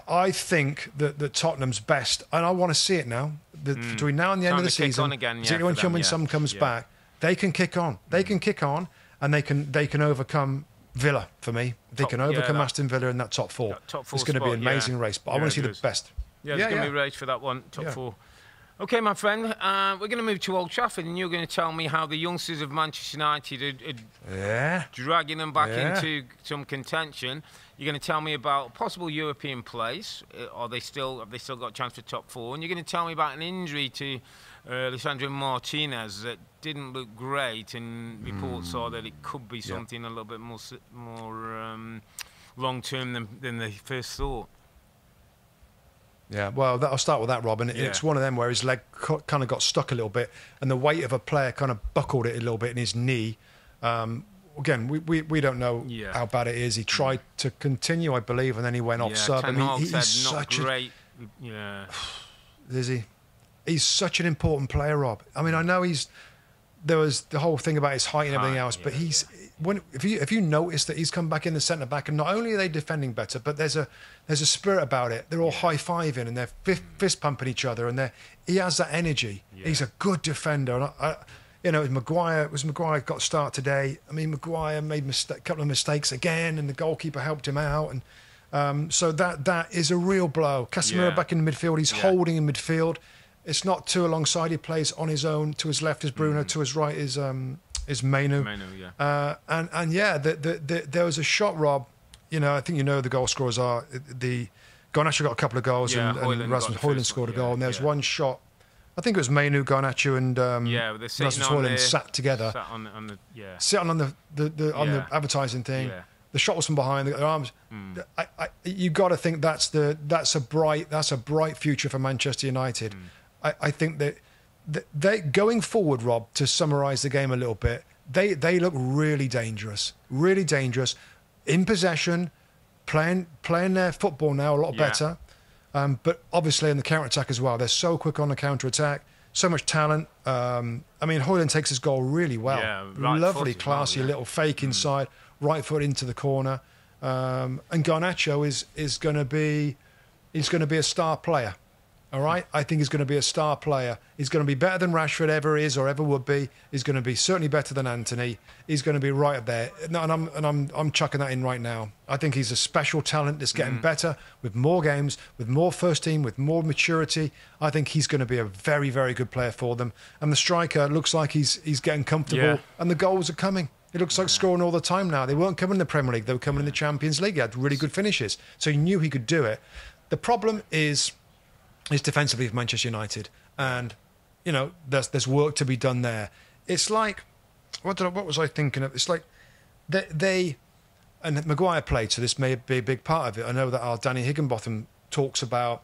I think that Tottenham's best, and I want to see it now. Between now and the end of the season, particularly when Heung-min Son comes back, they can kick on. They can kick on, and they can overcome Villa for me. They can overcome Aston Villa in that top four. It's going to be an amazing race, but I want to see the best. Yeah, it's going to be a race for that one, top four. Okay, my friend, we're going to move to Old Trafford, and you're going to tell me how the youngsters of Manchester United are dragging them back into some contention. You're going to tell me about possible European place. Have they still got a chance for top four? And you're going to tell me about an injury to Lisandro Martinez that didn't look great, and reports are that it could be something a little bit more long-term than they first thought. Yeah, well, I'll start with that, Rob. And it's one of them where his leg kind of got stuck a little bit, and the weight of a player kind of buckled it a little bit in his knee. again, we don't know how bad it is. He tried to continue, I believe, and then he went off sub. Ten Hag said not great. Is he? He's such an important player, Rob. I mean, I know there was the whole thing about his height and everything else, but if you notice that he's come back in the centre back, and not only are they defending better, but there's a spirit about it. They're all high-fiving and they're fist pumping each other, and he has that energy. He's a good defender. And Maguire got a start today. I mean, Maguire made a couple of mistakes again, and the goalkeeper helped him out, and so that is a real blow. Casemiro back in the midfield. He's holding in midfield. It's not two alongside. He plays on his own. To his left is Bruno. To his right is Mainu. There was a shot, Rob. I think the goal scorers are Garnacho got a couple of goals, and Rasmus Højlund scored a goal. And there was one shot. I think it was Mainu, Garnacho, and Rasmus Højlund sat together, sitting on the advertising thing. Yeah. The shot was from behind. Their arms. You got to think that's a bright future for Manchester United. I think that they going forward, Rob, to summarise the game a little bit, they look really dangerous in possession, playing their football now a lot better, but obviously in the counter-attack as well. They're so quick on the counter-attack, so much talent. I mean, Højlund takes his goal really well. Lovely, classy little fake inside, right foot into the corner, and Garnacho is going to be a star player. All right, I think he's going to be a star player. He's going to be better than Rashford ever is or ever would be. He's going to be certainly better than Antony. He's going to be right up there. No, and I'm chucking that in right now. I think he's a special talent that's getting better with more games, with more first team, with more maturity. I think he's going to be a very, very good player for them. And the striker looks like he's getting comfortable, and the goals are coming. It looks like scoring all the time now. They weren't coming in the Premier League. They were coming in the Champions League. He had really good finishes, so he knew he could do it. The problem is defensively for Manchester United, and there's work to be done there. It's like what was I thinking of? It's like they and Maguire played, so this may be a big part of it. I know that our Danny Higginbotham talks about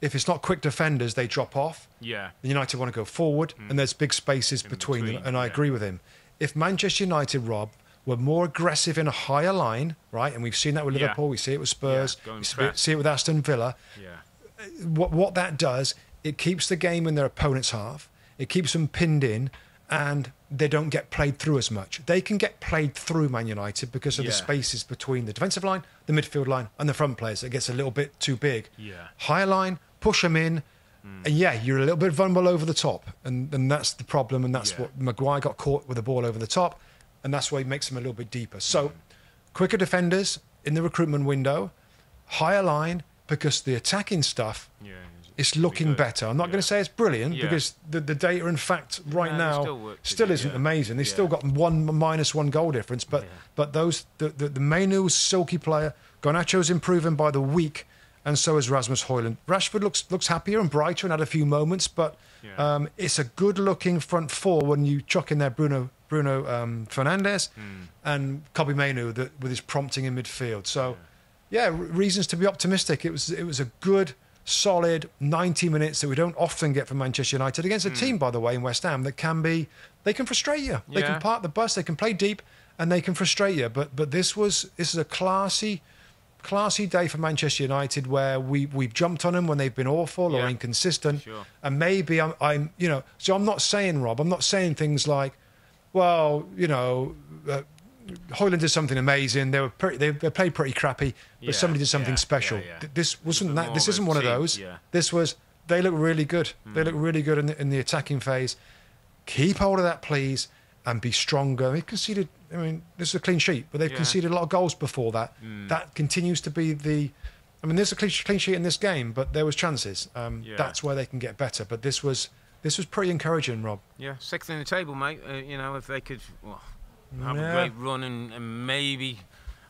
if it's not quick defenders, they drop off. Yeah, United want to go forward, and there's big spaces between them, and I agree with him. If Manchester United, Rob, were more aggressive in a higher line, right, and we've seen that with Liverpool, we see it with Spurs, we see it with Aston Villa. Yeah. What that does, it keeps the game in their opponent's half. It keeps them pinned in, and they don't get played through as much. They can get played through, Man United, because of the spaces between the defensive line, the midfield line, and the front players. It gets a little bit too big. Yeah. Higher line, push them in, and you're a little bit vulnerable over the top, and that's the problem, and that's what Maguire got caught with the ball over the top, and that's why he makes them a little bit deeper. So, quicker defenders in the recruitment window, higher line, because the attacking stuff is looking better. I'm not going to say it's brilliant because the data and fact right now still isn't amazing. They've still got -1 goal difference, but the Mainu's silky player, Garnacho's improving by the week, and so is Rasmus Højlund. Rashford looks happier and brighter and had a few moments, but it's a good-looking front four when you chuck in there Bruno Fernandes and Kobbie Mainoo with his prompting in midfield. So. Yeah, reasons to be optimistic. It was a good, solid 90 minutes that we don't often get from Manchester United against a team, by the way, in West Ham that they can frustrate you. They can park the bus, they can play deep, and they can frustrate you. But this is a classy day for Manchester United where we've jumped on them when they've been awful or inconsistent. Sure. And maybe so I'm not saying, Rob, I'm not saying things like, well, Højlund did something amazing. They played pretty crappy, but somebody did something special. This wasn't that. This isn't one of those. This was. They look really good. They look really good in the attacking phase. Keep hold of that, please, and be stronger. They conceded. I mean, this is a clean sheet, but they've conceded a lot of goals before that. That continues to be the. I mean, there's a clean sheet in this game, but there was chances. That's where they can get better. But this was pretty encouraging, Rob. Yeah, sixth in the table, mate. If they could. Well, have a great run and maybe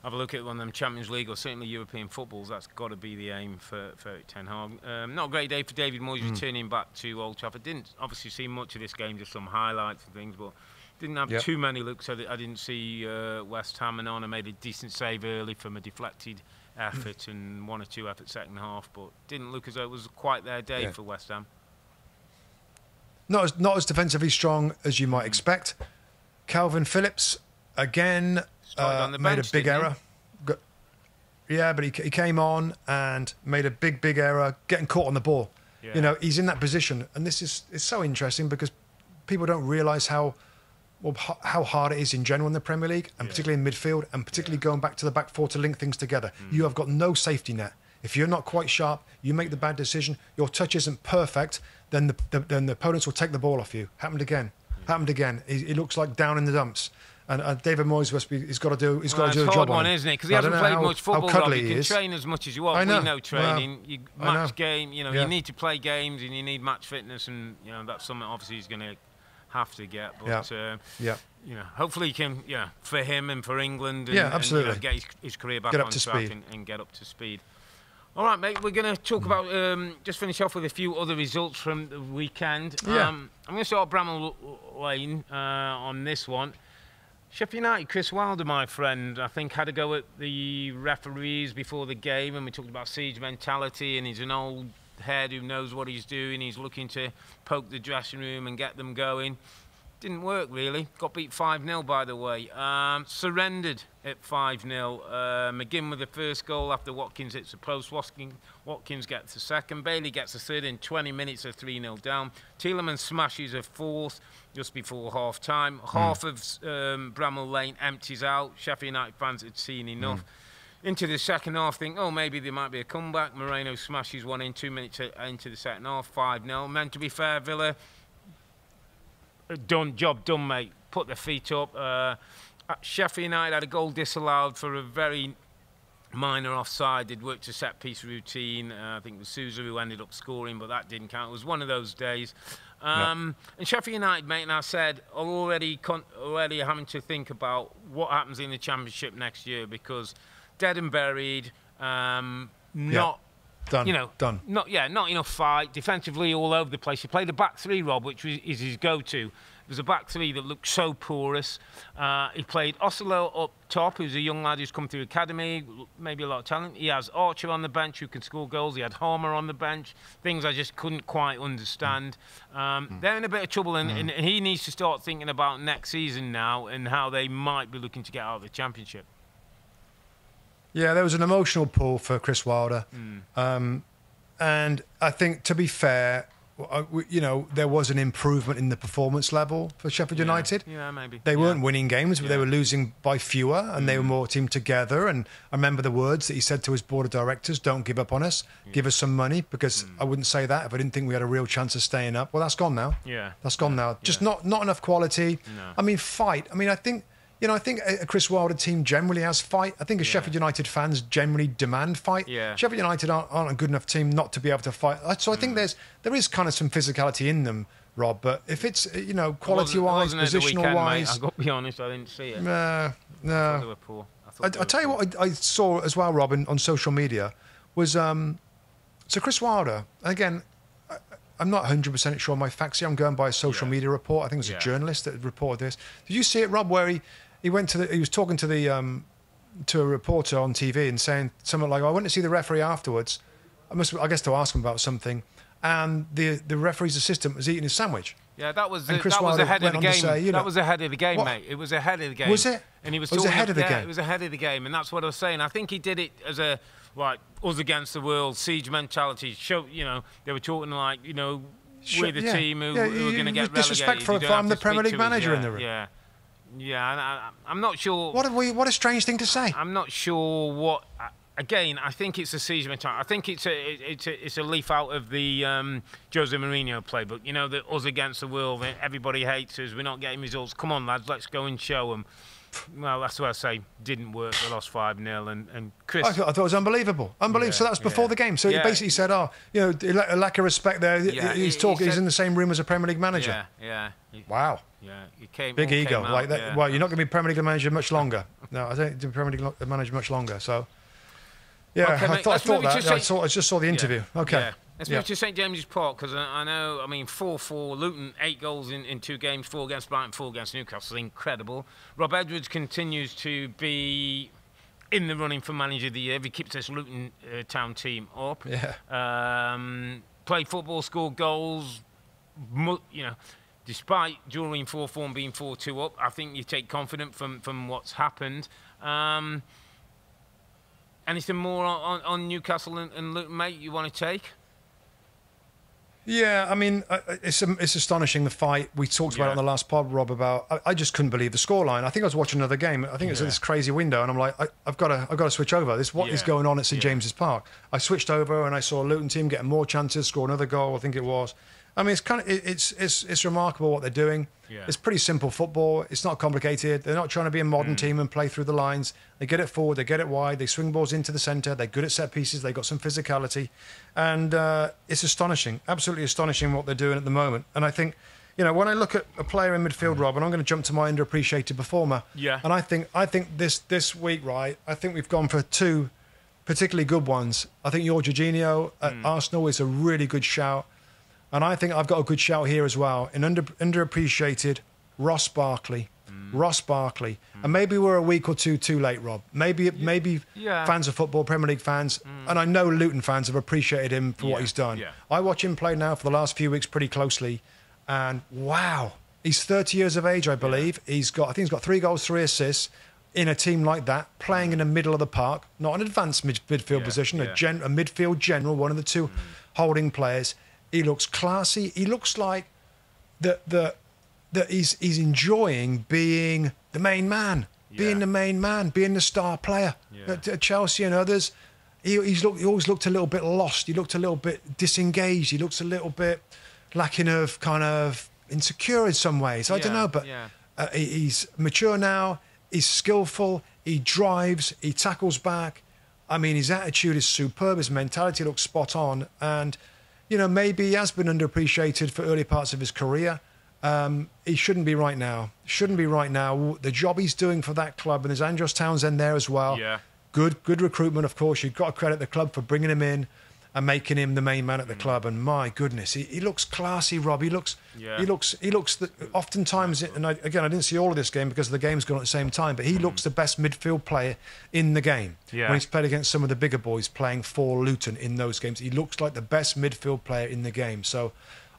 have a look at one of them Champions League or certainly European footballs. That's got to be the aim for Ten Hag. Not a great day for David Moyes returning back to Old Trafford. Didn't obviously see much of this game, just some highlights and things, but didn't have too many looks at it. I didn't see West Ham and made a decent save early from a deflected effort and one or two efforts second half, but didn't look as though it was quite their day for West Ham. Not as defensively strong as you might expect. Calvin Phillips again, Started on the made a bench, big didn't he? error. Yeah, but he came on and made a big error, getting caught on the ball. Yeah. You know, he's in that position, and it's so interesting because people don't realise how hard it is in general in the Premier League, and particularly in midfield, and particularly going back to the back four to link things together. You have got no safety net. If you're not quite sharp, you make the bad decision, your touch isn't perfect, then the opponents will take the ball off you. Happened again. He looks like down in the dumps. And David Moyes he's got to do a job on it. It's a hard one, isn't it? Because he hasn't played much football. How cuddly You he can is. train as much as you want. I know. We know training. Well, you I know. match game. You know, Yeah. you need to play games and you need match fitness, and you know that's something obviously he's going to have to get. But you know, hopefully he can. Yeah, for him and for England. And, absolutely. And, get his career back Get up on to track speed. and get up to speed. All right, mate. We're going to talk about just finish off with a few other results from the weekend. Yeah. I'm going to start Bramall Lane on this one. Sheffield United, Chris Wilder, my friend, I think had a go at the referees before the game, and we talked about siege mentality, and he's an old head who knows what he's doing. He's looking to poke the dressing room and get them going. Didn't work, really. Got beat 5-0, by the way. Surrendered at 5-0. McGinn with the first goal after Watkins hits the post. Watkins gets the second. Bailey gets the third in 20 minutes of 3-0 down. Tielemans smashes a fourth just before half-time. Half of Bramall Lane empties out. Sheffield United fans had seen enough. Into the second half, think, oh, maybe there might be a comeback. Moreno smashes one in 2 minutes into the second half, 5-0. Meant to be fair, Villa... Job done, mate. Put their feet up. Sheffield United had a goal disallowed for a very minor offside. They'd worked a set-piece routine. I think it was Sousa who ended up scoring, but that didn't count. It was one of those days. And Sheffield United, mate, and I said, are already having to think about what happens in the Championship next year, because dead and buried, Done. You know, Done. Not enough fight. Defensively, all over the place. He played a back three, Rob, which is his go-to. It was a back three that looked so porous. He played Osolo up top, who's a young lad who's come through academy, maybe a lot of talent. He has Archer on the bench who can score goals. He had Harmer on the bench. Things I just couldn't quite understand. They're in a bit of trouble, and he needs to start thinking about next season now and how they might be looking to get out of the Championship. Yeah, there was an emotional pull for Chris Wilder. And I think, to be fair, you know, there was an improvement in the performance level for Sheffield United. Yeah, maybe. They weren't winning games, but they were losing by fewer, and they were more team together. And I remember the words that he said to his board of directors, don't give up on us, give us some money, because I wouldn't say that if I didn't think we had a real chance of staying up. Well, that's gone now. Yeah. That's gone now. Just not enough quality. No. I mean, fight. I mean, I think a Chris Wilder team generally has fight. I think Sheffield United fans generally demand fight. Yeah. Sheffield United aren't a good enough team not to be able to fight. So I think there is kind of some physicality in them, Rob. But if it's, you know, quality-wise, positional-wise... I've got to be honest, I didn't see it. No. They were poor. I tell you what I saw as well, Rob, on social media, was... so Chris Wilder, again... I'm not 100% sure on my facts here. I'm going by a social media report. I think it was a journalist that reported this. Did you see it, Rob, where he went to he was talking to to a reporter on TV and saying something like, I went to see the referee afterwards. I guess to ask him about something. And the referee's assistant was eating his sandwich. Yeah, that was And Chris ahead Wilder of the went on to game. say, you know- That was ahead of the game, What? mate. It was ahead of the game. Was it? And he was It was talking ahead of the game? It was ahead of the game, and that's what I was saying. I think he did it as a us against the world, siege mentality. Show, you know, they were talking like, you know, we're the team who are going to get relegated. Disrespectful if I'm the Premier League manager in the room. Yeah, and I'm not sure. What a strange thing to say. I'm not sure what. Again, I think it's a siege mentality. I think it's a leaf out of the Jose Mourinho playbook. You know, the us against the world. Everybody hates us. We're not getting results. Come on, lads, let's go and show them. Well, that's what I say. Didn't work. They lost 5-0, and Chris. I thought it was unbelievable. Unbelievable. So that was before the game. So he basically said, "Oh, you know, a lack of respect there." Yeah, he's talking. He's in the same room as a Premier League manager. Yeah. Wow. Yeah, he came. Big ego came out, like that. yeah. Well, you're not going to be Premier League manager much longer. No, I don't do Premier League manager much longer. So, yeah, Okay, I mate, thought let's move that. to I just saw the interview. Okay. Yeah. Let's move to St James's Park, because I know, I mean, 4-4, Luton, 8 goals in 2 games, 4 against Brighton, 4 against Newcastle, incredible. Rob Edwards continues to be in the running for manager of the year. He keeps this Luton Town team up. Yeah. Played football, scored goals, you know, despite Jewellery in 4 form being 4-2 up, I think you take confidence from what's happened. Anything more on Newcastle and Luton, mate, you want to take? Yeah, I mean, it's astonishing, the fight. We talked about it on the last pod, Rob, about I just couldn't believe the scoreline. I think I was watching another game. I think it was this crazy window, and I'm like, I've got to switch over. What is going on at St James's Park? I switched over, and I saw a Luton team getting more chances, score another goal, I think it was. I mean, it's remarkable what they're doing. Yeah. It's pretty simple football. It's not complicated. They're not trying to be a modern team and play through the lines. They get it forward, they get it wide, they swing balls into the centre. They're good at set pieces. They've got some physicality, and it's astonishing, absolutely astonishing what they're doing at the moment. And I think, you know, when I look at a player in midfield, Rob, and I'm going to jump to my underappreciated performer. Yeah. And I think this week, right? I think we've gone for 2 particularly good ones. I think your Jorginho at Arsenal is a really good shout. And I think I've got a good shout here as well. An underappreciated Ross Barkley. Ross Barkley. And maybe we're a week or two too late, Rob. Maybe fans of football, Premier League fans, and I know Luton fans have appreciated him for what he's done. Yeah. I watch him play now for the last few weeks pretty closely. And wow, he's 30 years of age, I believe. I think he's got 3 goals, 3 assists in a team like that, playing in the middle of the park, not an advanced midfield position, a midfield general, one of the 2 holding players. He looks classy. He looks like that he's enjoying being the main man, being the star player. At Chelsea and others, he always looked a little bit lost. He looked a little bit disengaged. He looks a little bit lacking of kind of insecure in some ways. I don't know, but he's mature now. He's skillful. He drives. He tackles back. I mean, his attitude is superb. His mentality looks spot on. And you know, maybe he has been underappreciated for early parts of his career. He shouldn't be right now. The job he's doing for that club, and there's Andros Townsend there as well. Yeah. Good recruitment, of course. You've got to credit the club for bringing him in and making him the main man at the club. And my goodness, he looks classy, Rob. He looks. Oftentimes, and I didn't see all of this game because the game's gone at the same time. But he looks the best midfield player in the game. Yeah. When he's played against some of the bigger boys playing for Luton in those games, he looks like the best midfield player in the game. So,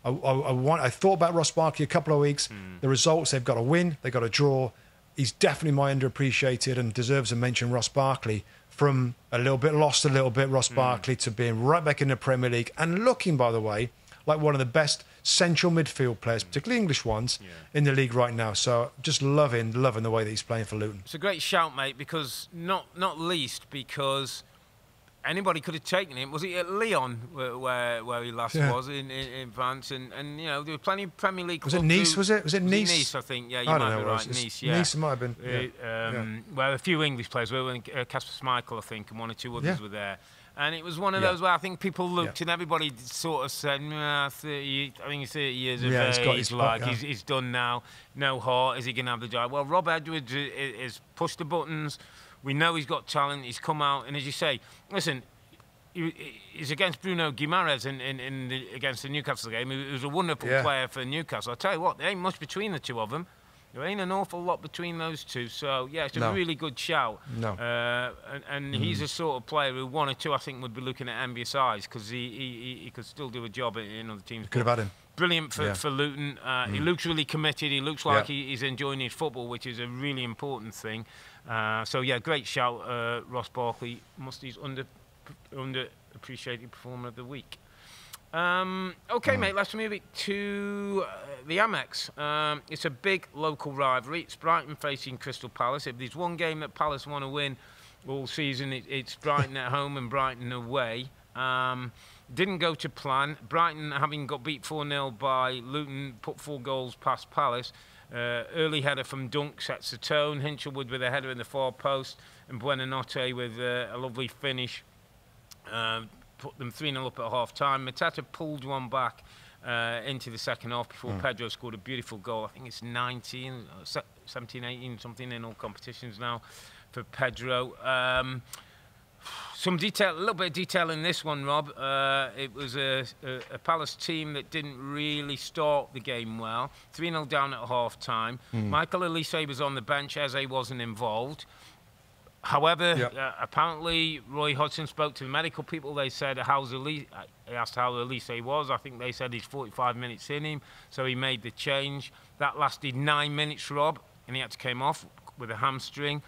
I thought about Ross Barkley a couple of weeks. The results, they've got to win, they've got to draw. He's definitely my underappreciated and deserves a mention, Ross Barkley. From Ross Barkley, to being right back in the Premier League and looking, by the way, like one of the best central midfield players, particularly English ones, in the league right now. So just loving the way that he's playing for Luton. It's a great shout, mate, because not least because anybody could have taken him. Was he at Lyon where he last was in France? And you know, there were plenty of Premier League clubs. Was it Nice? Was it Nice? Nice, I think. Yeah, you might be right. Nice, yeah. Nice, it might have been. Well, a few English players were. Casper Schmeichel, I think, and 1 or 2 others were there. And it was one of those where I think people looked and everybody sort of said, 30, I think he's 30 years of age, he's done now, no heart, is he going to have the job? Well, Rob Edwards is pushed the buttons. We know he's got talent. He's come out, and as you say, listen, he's against Bruno Guimaraes against the Newcastle game. He was a wonderful player for Newcastle. I tell you what, there ain't much between the 2 of them. There ain't an awful lot between those 2. So yeah, it's a really good shout. And he's a sort of player who 1 or 2 I think would be looking at envious eyes because he could still do a job in other teams. Could have had him. Brilliant for Luton. He looks really committed. He looks like he's enjoying his football, which is a really important thing. So yeah, great shout, Ross Barkley. Musty's underappreciated performer of the week. Okay, mate, let's move it to the Amex. It's a big local rivalry. It's Brighton facing Crystal Palace. If there's one game that Palace want to win all season, it's Brighton at home and Brighton away. Didn't go to plan. Brighton, having got beat 4-0 by Luton, put 4 goals past Palace. Early header from Dunk sets the tone. Hinchelwood with a header in the far post, and Buonanotte with a lovely finish. Put them 3-0 up at half-time. Mateta pulled one back into the second half before Pedro scored a beautiful goal. I think it's 17, 18, something in all competitions now for Pedro. Some detail, a little bit of detail in this one, Rob. It was a Palace team that didn't really start the game well. 3-0 down at half-time. Michael Olise was on the bench. Eze wasn't involved. However, apparently Roy Hodgson spoke to the medical people. They said, he asked how Elise was. I think they said he's 45 minutes in him, so he made the change. That lasted 9 minutes, Rob, and he had to come off with a hamstring.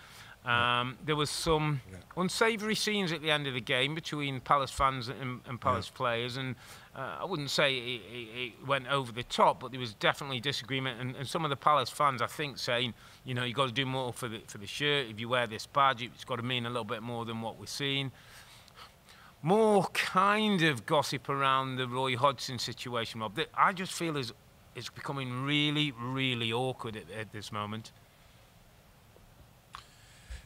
There was some unsavoury scenes at the end of the game between Palace fans and Palace players, and I wouldn't say it went over the top, but there was definitely disagreement, and some of the Palace fans, I think, saying, you know, you've got to do more for the shirt. If you wear this badge, it's got to mean a little bit more than what we're seeing. More kind of gossip around the Roy Hodgson situation, Rob, that I just feel is becoming really, really awkward at this moment.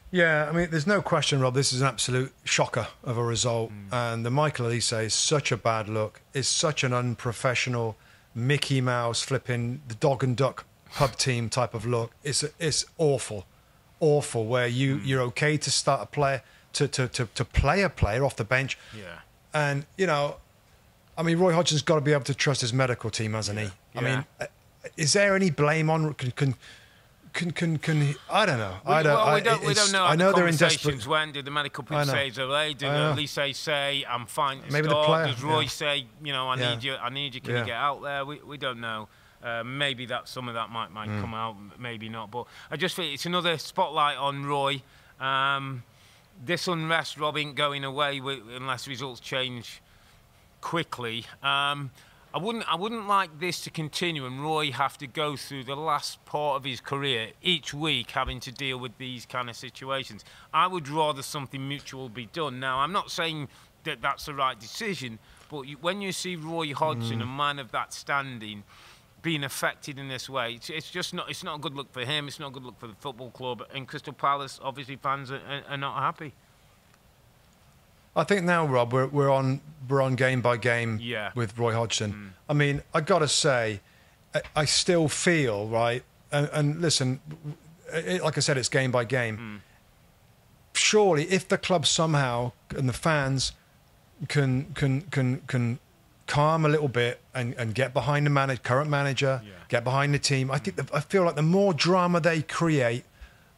Yeah, I mean, there's no question, Rob, this is an absolute shocker of a result. And the Michael Elise is such a bad look. It's such an unprofessional, Mickey Mouse flipping the dog and duck pub team type of look. It's awful, where you're okay to start a player, to play a player off the bench. Yeah. And, you know, I mean, Roy Hodgson's got to be able to trust his medical team, hasn't he? Yeah. I mean, is there any blame on... I don't know. We don't know. I know they're in desperate. When did the medical people say it's okay? Did Elise say I'm fine to maybe start? The player, Does Roy say, you know, I need you? Can you get out there? We don't know. Maybe some of that might come out. Maybe not. But I just think it's another spotlight on Roy. This unrest, Rob, ain't going away unless results change quickly. I wouldn't like this to continue and Roy have to go through the last part of his career each week having to deal with these kind of situations. I would rather something mutual be done. Now, I'm not saying that that's the right decision, but when you see Roy Hodgson, a man of that standing, being affected in this way, it's just not. It's not a good look for him. It's not a good look for the football club. And Crystal Palace, obviously, fans are not happy. I think now, Rob, we're on game by game with Roy Hodgson. I mean, I got to say, I still feel, right, and listen, like I said, it's game by game. Surely, if the club somehow and the fans can calm a little bit and get behind the current manager, get behind the team, I feel like the more drama they create,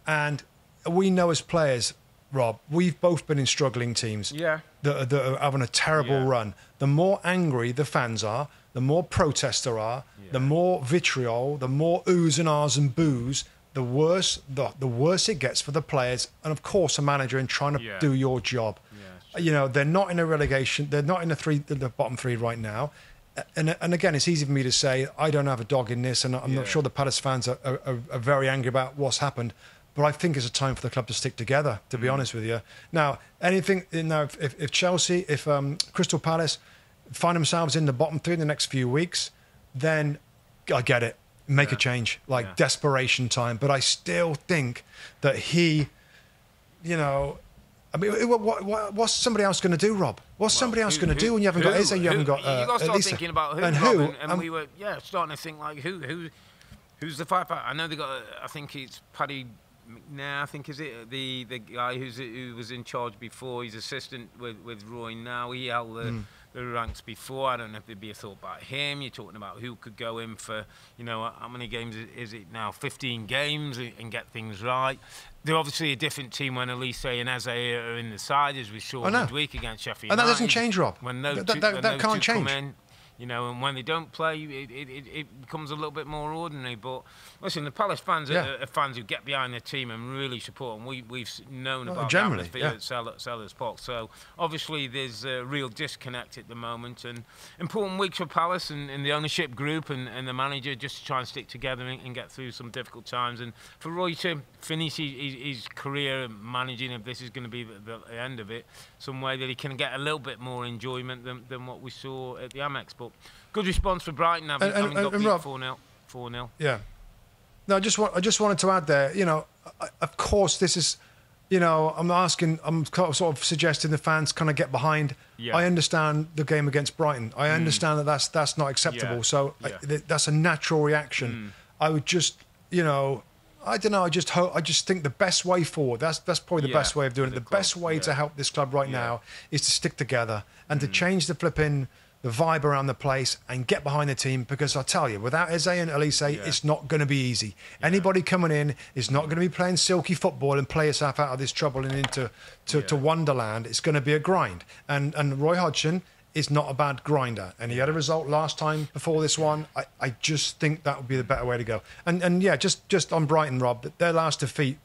and we know as players, Rob, we've both been in struggling teams that are having a terrible run. The more angry the fans are, the more protests there are, the more vitriol, the more oohs and ahs and boos, the worse it gets for the players and, of course, a manager in trying to do your job. You know, they're not in a relegation. They're not in the bottom three right now. And again, it's easy for me to say I don't have a dog in this, and I'm not sure the Palace fans are very angry about what's happened. But I think it's a time for the club to stick together, to be honest with you. Now, if Chelsea, if Crystal Palace find themselves in the bottom three in the next few weeks, then I get it. Make a change, desperation time. But I still think that he, you know, I mean, what's somebody else going to do, Rob? What's somebody else going to do when you haven't got Eze, you haven't got you got to start Elisa. Thinking about who, and Rob, who, and we were starting to think like who's the firefighter? I know they got. I think it's Paddy. Now I think is it the guy who was in charge before. He's assistant with Roy now. He held the ranks before. I don't know if there'd be a thought about him. You're talking about who could go in for, you know, how many games is it now? 15 games and get things right. They're obviously a different team when Elise and Eze are in the side, as we saw midweek against Sheffield United. And that doesn't change, Rob. When those that can't change. Come in, you know, and when they don't play, it becomes a little bit more ordinary. But listen, the Palace fans are fans who get behind their team and really support them. We've known about the atmosphere at Sellers Park. So obviously there's a real disconnect at the moment, and important weeks for Palace and the ownership group and the manager just to try and stick together and get through some difficult times. And for Roy to finish his career managing, if this is going to be the end of it, some way that he can get a little bit more enjoyment than what we saw at the Amex. But good response for Brighton having got beat 4-0. Yeah. No, I just wanted to add there, you know, of course this is, you know, I'm sort of suggesting the fans kind of get behind. I understand the game against Brighton. I understand that's not acceptable. So that's a natural reaction. I would just, you know, I don't know. I just think the best way forward. That's probably the best way of doing it. The best way to help this club right now is to stick together and to change the flipping the vibe around the place, and get behind the team, because I tell you, without Eze and Elise, it's not going to be easy. Anybody coming in is not going to be playing silky football and play yourself out of this trouble and into to Wonderland. It's going to be a grind. And Roy Hodgson is not a bad grinder, and he had a result last time before this one. I just think that would be the better way to go. And yeah, just on Brighton, Rob, their last defeat,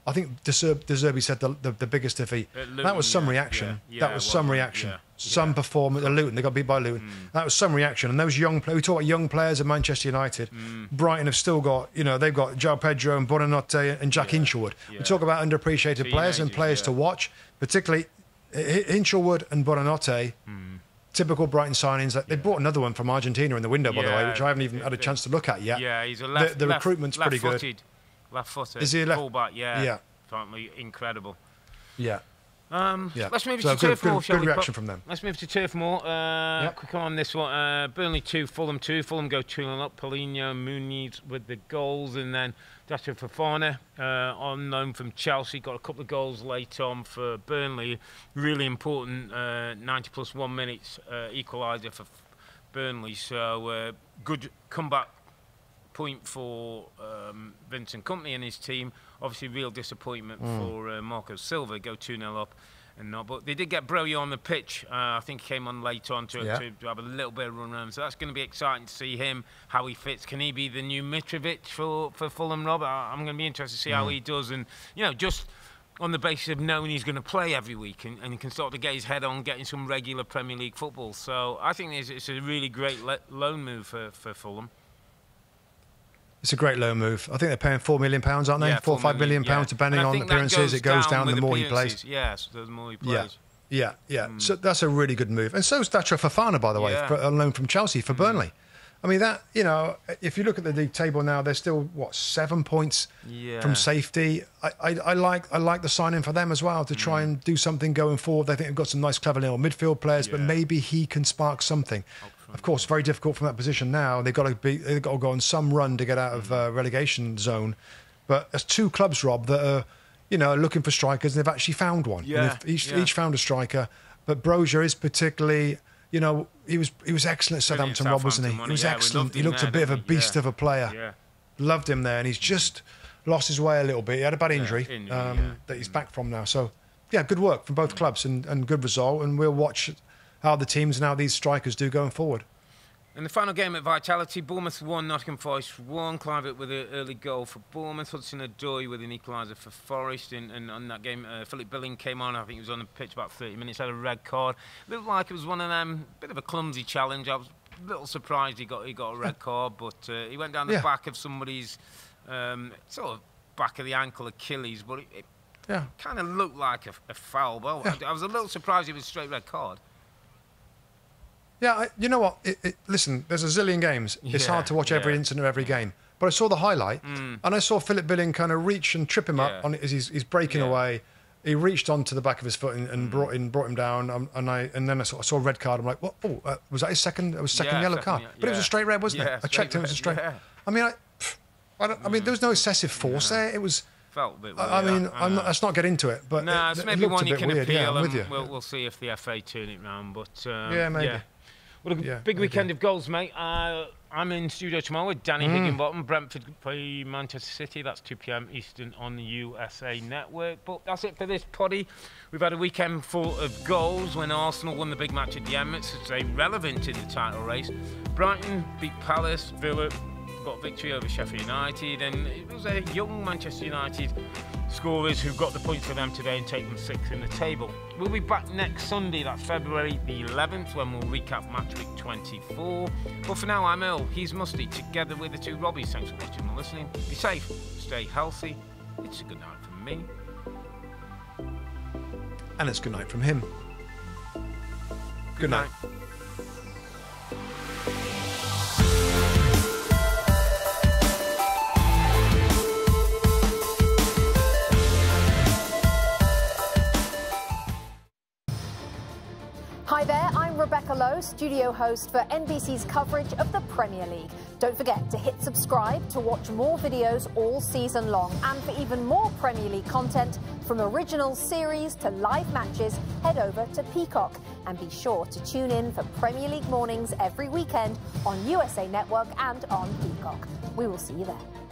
I think De Zerbi said the biggest defeat. Luton, that was some reaction. That was some reaction. Some performance at Luton. They got beat by Luton. That was some reaction. And those young players, we talk about young players at Manchester United. Brighton have still got, they've got João Pedro and Buonanotte and Jack Hinchelwood. We talk about underappreciated players and players to watch, particularly Hinchelwood and Buonanotte. Typical Brighton signings. They brought another one from Argentina in the window, by the way, which I haven't even had a chance to look at yet. Yeah, he's a left. The recruitment's pretty good. Left-footed. Is he a left? Fullback? Yeah. Apparently incredible. Yeah. Let's move to Turf Moor, shall we? Good reaction from them. Let's move to Turf Moor. Quick on this one. Burnley 2, Fulham 2. Fulham go 2-0 up. Paulinho, Muniz with the goals, and then Dacio Fofana on loan from Chelsea. Got a couple of goals late on for Burnley. Really important 90 plus 1 minutes equaliser for Burnley. So good comeback point for Vincent Kompany and his team. Obviously, real disappointment for Marco Silva. Go 2-0 up and not. But they did get Broja on the pitch. I think he came on late on to have a little bit of run around. So that's going to be exciting to see him, how he fits. Can he be the new Mitrovic for Fulham, Rob? I'm going to be interested to see how he does. And, just on the basis of knowing he's going to play every week and he can start to get his head on getting some regular Premier League football. So I think it's a really great loan move for Fulham. It's a great loan move. I think they're paying £4 million, aren't they? £4 or £5 million, depending on appearances. It goes down the more he plays. Yes, the more he plays. Yeah. So that's a really good move. And so is Dacio Fofana, by the way, on loan from Chelsea for Burnley. I mean, that, if you look at the league table now, they're still, 7 points from safety. I like the signing for them as well, to try and do something going forward. They think they've got some nice, clever little midfield players, but maybe he can spark something. Of course, very difficult from that position now. They've got to go on some run to get out of relegation zone. But there's two clubs, Rob, that are, looking for strikers, and they've actually found one. Yeah. Each found a striker. But Broja is particularly, he was excellent at Southampton, Rob, wasn't he? He was excellent. He looked a bit of a beast of a player. Yeah. Loved him there, and he's just lost his way a little bit. He had a bad injury that he's back from now. So, good work from both clubs and good result. And we'll watch how the teams and how these strikers do going forward. In the final game at Vitality, Bournemouth 1, Nottingham Forest 1. Clivett with an early goal for Bournemouth. Hudson-Odoi with an equaliser for Forest. And on that game, Philip Billing came on. I think he was on the pitch about 30 minutes. Had a red card. Looked like it was one of them, bit of a clumsy challenge. I was a little surprised he got a red card, but he went down the back of somebody's sort of back of the ankle, Achilles, but it kind of looked like a foul. Well, I was a little surprised it was a straight red card. Yeah, you know what? Listen, there's a zillion games. It's hard to watch every incident of every game. But I saw the highlight, and I saw Philip Billing kind of reach and trip him up as he's breaking away. He reached onto the back of his foot and brought him down. And then I saw a red card. I'm like, what? Was that his second? It was second yellow card. But it was a straight red, wasn't it? I checked it. It was a straight. I mean, I mean, there was no excessive force there. It was. Felt a bit weird. I mean, let's not get into it. But no, it's maybe one you can appeal. Yeah, I'm with you. We'll see if the FA turn it round. But maybe. Yeah. Well, a big weekend of goals, mate. I'm in studio tomorrow with Danny Higginbottom. Brentford play Manchester City. That's 2 p.m. Eastern on the USA Network. But that's it for this poddy. We've had a weekend full of goals when Arsenal won the big match at the Emirates to stay relevant in the title race. Brighton beat Palace. Villa got victory over Sheffield United. And it was a young Manchester United scorers who got the points for them today and take them 6th in the table. We'll be back next Sunday, that's February the 11th, when we'll recap match week 24. But for now, I'm Earl, he's Musty, together with the two Robbies. Thanks for watching and listening. Be safe, stay healthy. It's a good night from me. And it's good night from him. Good night. Hi there, I'm Rebecca Lowe, studio host for NBC's coverage of the Premier League. Don't forget to hit subscribe to watch more videos all season long. And for even more Premier League content, from original series to live matches, head over to Peacock. And be sure to tune in for Premier League mornings every weekend on USA Network and on Peacock. We will see you there.